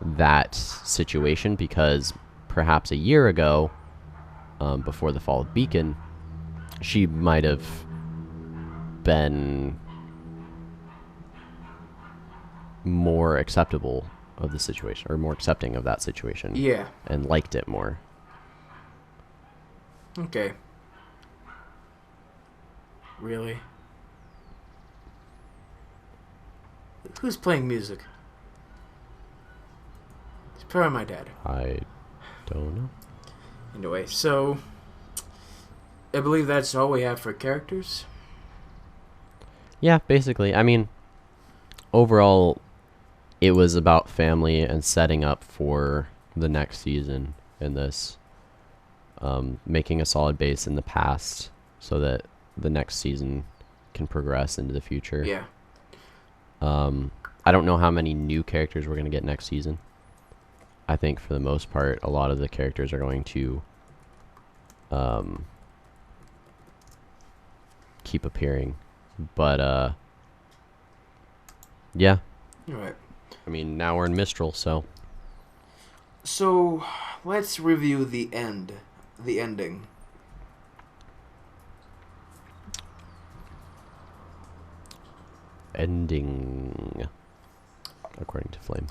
that situation, because perhaps a year ago, before the fall of Beacon, she might have been more acceptable of the situation, or more accepting of that situation. Yeah. And liked it more. Okay. Really? Who's playing music? It's probably my dad. I don't know. Anyway, so I believe that's all we have for characters. Yeah, basically. I mean, overall, it was about family and setting up for the next season in this. Making a solid base in the past so that the next season can progress into the future. Yeah. I don't know how many new characters we're going to get next season. I think for the most part, a lot of the characters are going to keep appearing. But, yeah. All right. I mean, now we're in Mistral, so. So, let's review the ending. Ending, according to Flame.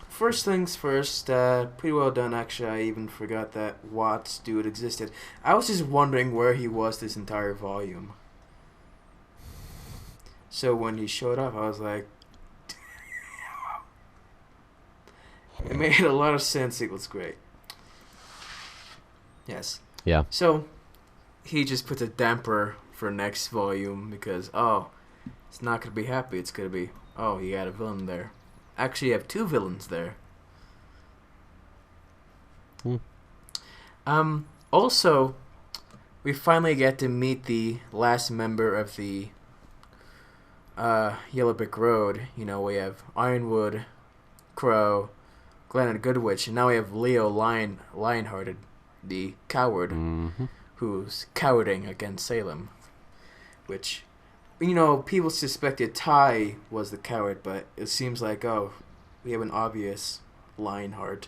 First things first, pretty well done, actually. I even forgot that Watts dude existed. I was just wondering where he was this entire volume. So when he showed up, I was like, it made a lot of sense. It was great. Yes. Yeah. So, he just puts a damper for next volume because, it's not going to be happy. It's going to be, you got a villain there. Actually, you have two villains there. Also, we finally get to meet the last member of the Yellow Brick Road. You know, we have Ironwood, Crow, Glenn, and Goodwitch, and now we have Leo Lionhearted, the coward, who's cowarding against Salem. Which, you know, people suspected Ty was the coward, but it seems like, we have an obvious Lionheart.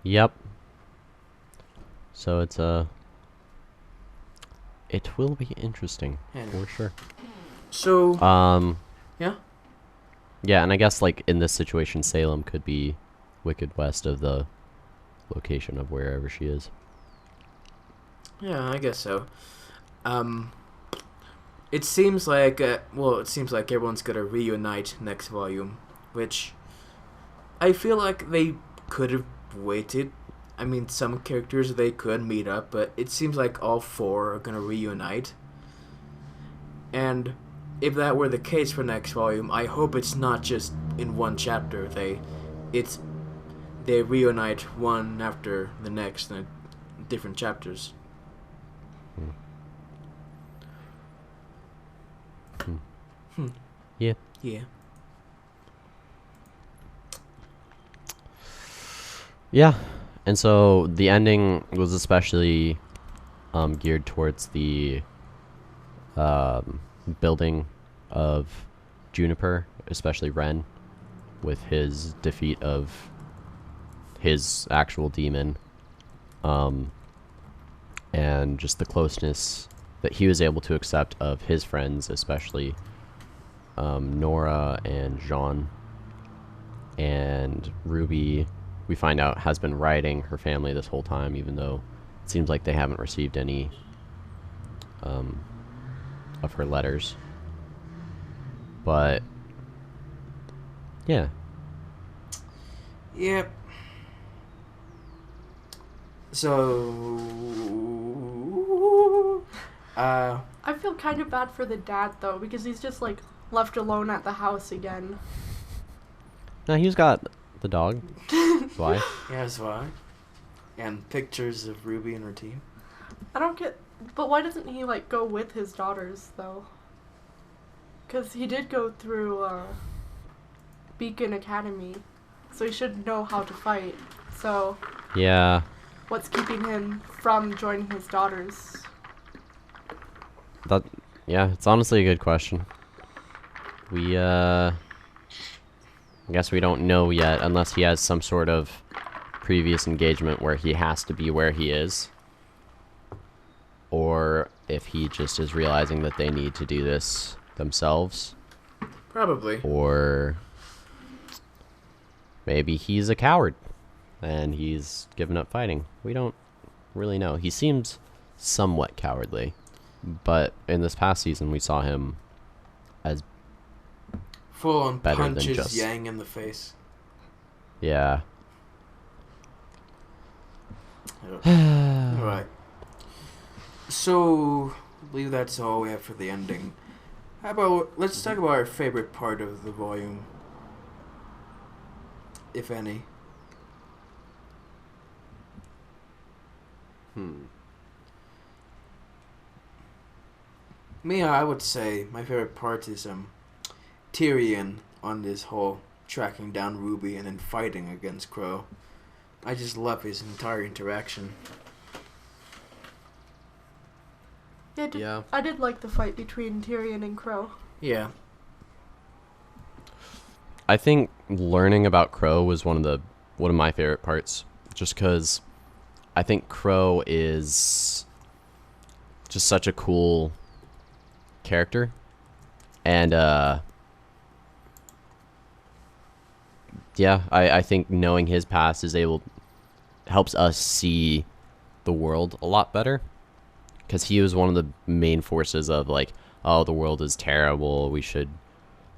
Yep. So it will be interesting, for sure. So, yeah? Yeah, and I guess, like, in this situation, Salem could be Wicked West of the location of wherever she is. Yeah, I guess so. It seems like, everyone's gonna reunite next volume, which I feel like they could have waited. I mean, some characters, they could meet up, but it seems like all four are gonna reunite. And if that were the case for next volume, I hope it's not just in one chapter. They reunite one after the next in different chapters. Yeah. Yeah. Yeah. And so the ending was especially geared towards the building of Juniper, especially Ren, with his defeat of his actual demon, and just the closeness that he was able to accept of his friends, especially Nora and Jean. And Ruby, we find out, has been writing her family this whole time, even though it seems like they haven't received any of her letters. But yeah. Yep. So, I feel kind of bad for the dad though, because he's just like left alone at the house again. No, he's got the dog. Why? Yeah, that's why. And pictures of Ruby and her team. I don't get, but why doesn't he like go with his daughters though? Because he did go through Beacon Academy. so he should know how to fight. So Yeah. what's keeping him from joining his daughters? Yeah, it's honestly a good question. I guess we don't know yet unless he has some sort of previous engagement where he has to be where he is. Or if he just is realizing that they need to do this themselves. Probably. Or maybe he's a coward and he's given up fighting. We don't really know. He seems somewhat cowardly. But in this past season, we saw him as full on better than punches just- Yang in the face. Yeah. Alright. So, I believe that's all we have for the ending. How about, let's talk about our favorite part of the volume. If any. Me, I would say my favorite part is Tyrion on this whole tracking down Ruby and then fighting against Crow. I just love his entire interaction. Yeah. I did like the fight between Tyrion and Crow. Yeah. I think learning about Crow was one of my favorite parts, just because I think Crow is just such a cool character, and yeah, I think knowing his past helps us see the world a lot better, because he was one of the main forces of like, oh, the world is terrible, we should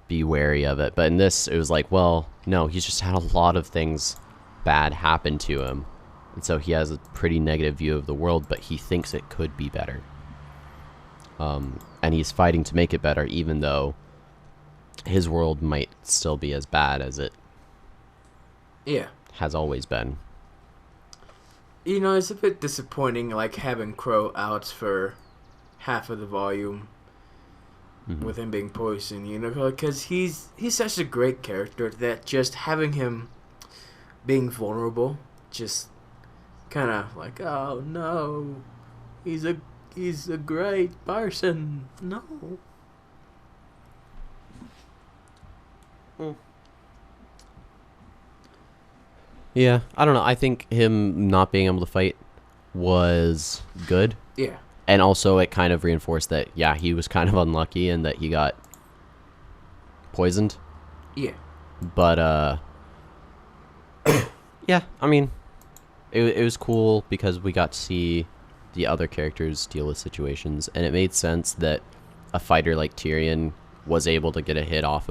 be wary of it. But in this, it was like, well, no, he's just had a lot of things bad happen to him, and so he has a pretty negative view of the world, but he thinks it could be better. And he's fighting to make it better, even though his world might still be as bad as it has always been. You know, it's a bit disappointing, like, having Crow out for half of the volume with him being poisoned, you know, because he's such a great character that just having him being vulnerable, just kind of like, oh no, he's a great person. No. Yeah, I don't know. I think him not being able to fight was good. Yeah. And also it kind of reinforced that, yeah, he was kind of unlucky and that he got poisoned. Yeah. But, yeah, I mean, it was cool because we got to see the other characters deal with situations, and it made sense that a fighter like Tyrion was able to get a hit off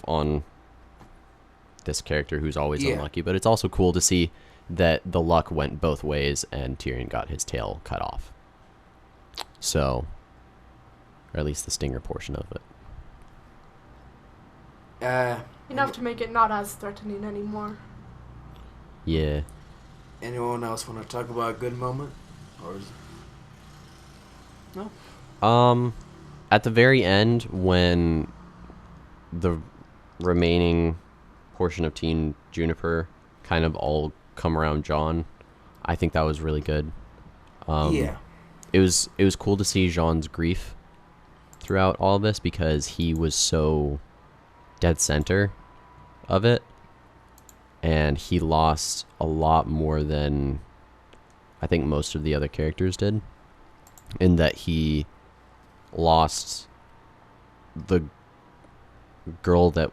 on this character who's always unlucky. But it's also cool to see that the luck went both ways and Tyrion got his tail cut off. So, or at least the stinger portion of it. Enough to make it not as threatening anymore. Yeah. Anyone else want to talk about a good moment? Or is it... No? At the very end, when the remaining portion of Team Juniper kind of all come around John, I think that was really good. Yeah. It was cool to see Jean's grief throughout all of this, because he was so dead center of it, and he lost a lot more than I think most of the other characters did, in that he lost the girl that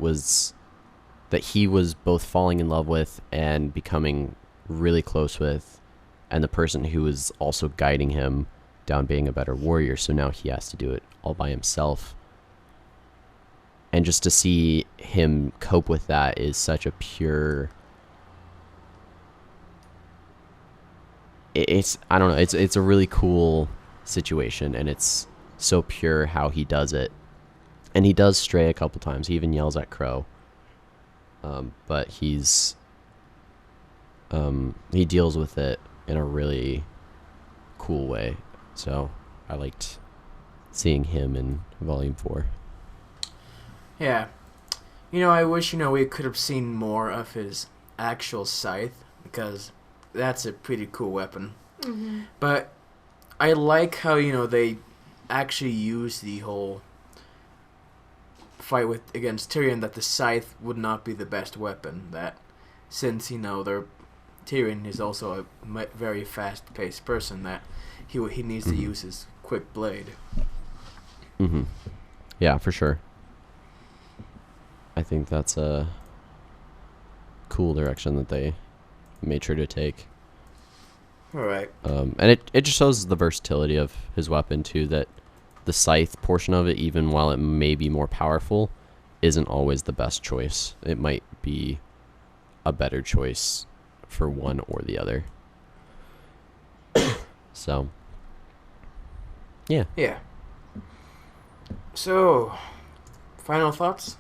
he was both falling in love with and becoming really close with, and the person who was also guiding him down being a better warrior. So now he has to do it all by himself. And just to see him cope with that is such a pure... I don't know, it's a really cool situation, and it's so pure how he does it. And he does stray a couple times. He even yells at Crow. But he deals with it in a really cool way. So I liked seeing him in Volume 4. Yeah, I wish, we could have seen more of his actual scythe, because that's a pretty cool weapon. Mm-hmm. But I like how, they actually use the whole fight against Tyrion, that the scythe would not be the best weapon. That since, Tyrion is also a very fast-paced person, that he needs to use his quick blade. Mm-hmm. Yeah, for sure. I think that's a cool direction that they made sure to take. All right. And it just shows the versatility of his weapon, too, that the scythe portion of it, even while it may be more powerful, isn't always the best choice. It might be a better choice for one or the other. So, yeah. Yeah. So, final thoughts?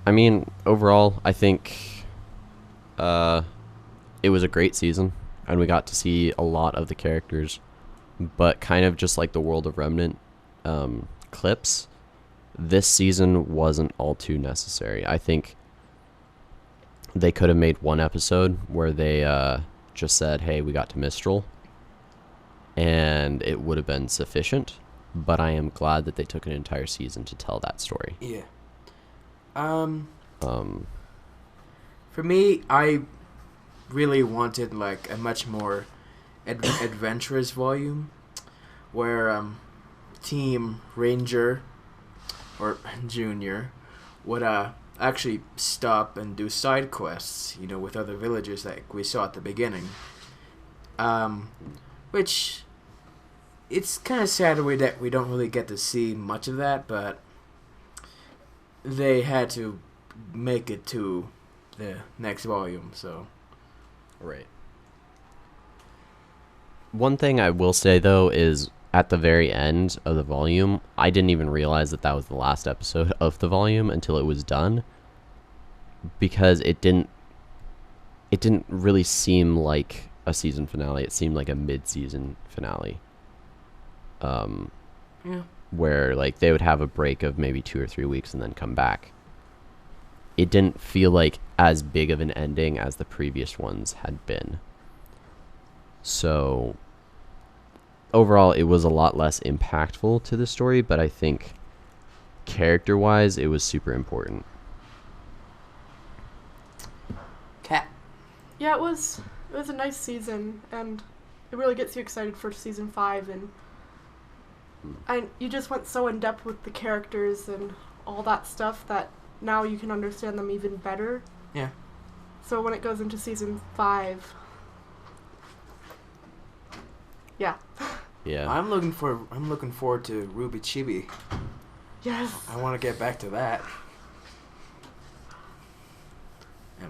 I mean, overall, I think it was a great season, and we got to see a lot of the characters, but kind of just like the World of Remnant clips, this season wasn't all too necessary. I think they could have made one episode where they just said, hey, we got to Mistral, and it would have been sufficient, but I am glad that they took an entire season to tell that story. Yeah. For me, I really wanted like a much more adventurous volume, where Team Ranger or Junior would actually stop and do side quests, with other villagers like we saw at the beginning. Which it's kind of sad that we don't really get to see much of that, but they had to make it to the next volume, so. Right. One thing I will say, though, is at the very end of the volume, I didn't even realize that was the last episode of the volume until it was done, because it didn't really seem like a season finale. It seemed like a mid-season finale. Yeah. Where like they would have a break of maybe 2 or 3 weeks and then come back. It didn't feel like as big of an ending as the previous ones had been. So overall, it was a lot less impactful to the story, but I think character-wise, it was super important. Cat. Yeah, it was a nice season, and it really gets you excited for season 5, and you just went so in depth with the characters and all that stuff that now you can understand them even better. Yeah. So when it goes into season 5, yeah. Yeah. I'm looking forward to Ruby Chibi. Yes. I want to get back to that.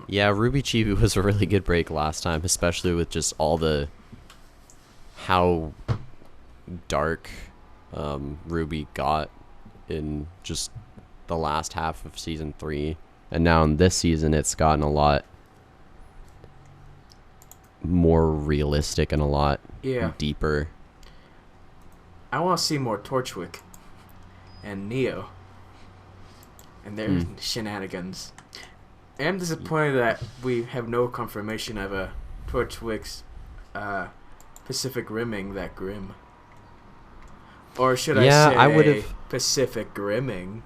Yeah, Ruby Chibi was a really good break last time, especially with just all the how dark Ruby got in just the last half of season 3, and now in this season it's gotten a lot more realistic and a lot deeper. I want to see more Torchwick and Neo and their shenanigans. I'm disappointed that we have no confirmation of a Torchwick's Pacific Rimming that grim. Or should I say Pacific Grimming?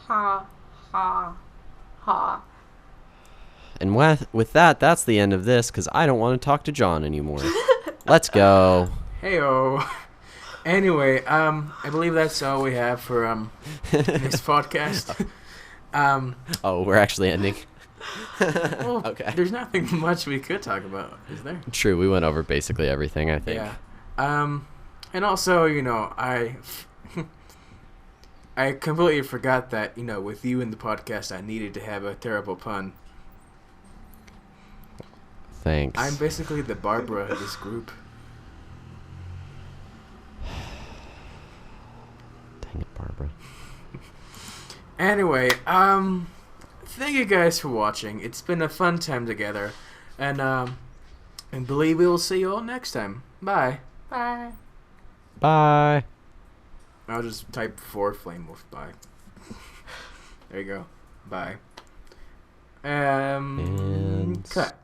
Ha, ha, ha. And with that, that's the end of this, because I don't want to talk to John anymore. Let's go. Heyo. Anyway, I believe that's all we have for this podcast. Oh, we're actually ending. Well, okay. There's nothing much we could talk about, is there? True, we went over basically everything, I think. Yeah. And also, I completely forgot that, with you in the podcast, I needed to have a terrible pun. Thanks. I'm basically the Barbara of this group. Dang it, Barbara. Anyway, thank you guys for watching. It's been a fun time together. And believe we will see you all next time. Bye. Bye. Bye. I'll just type for Flame Wolf. Bye. There you go. Bye. And Cut.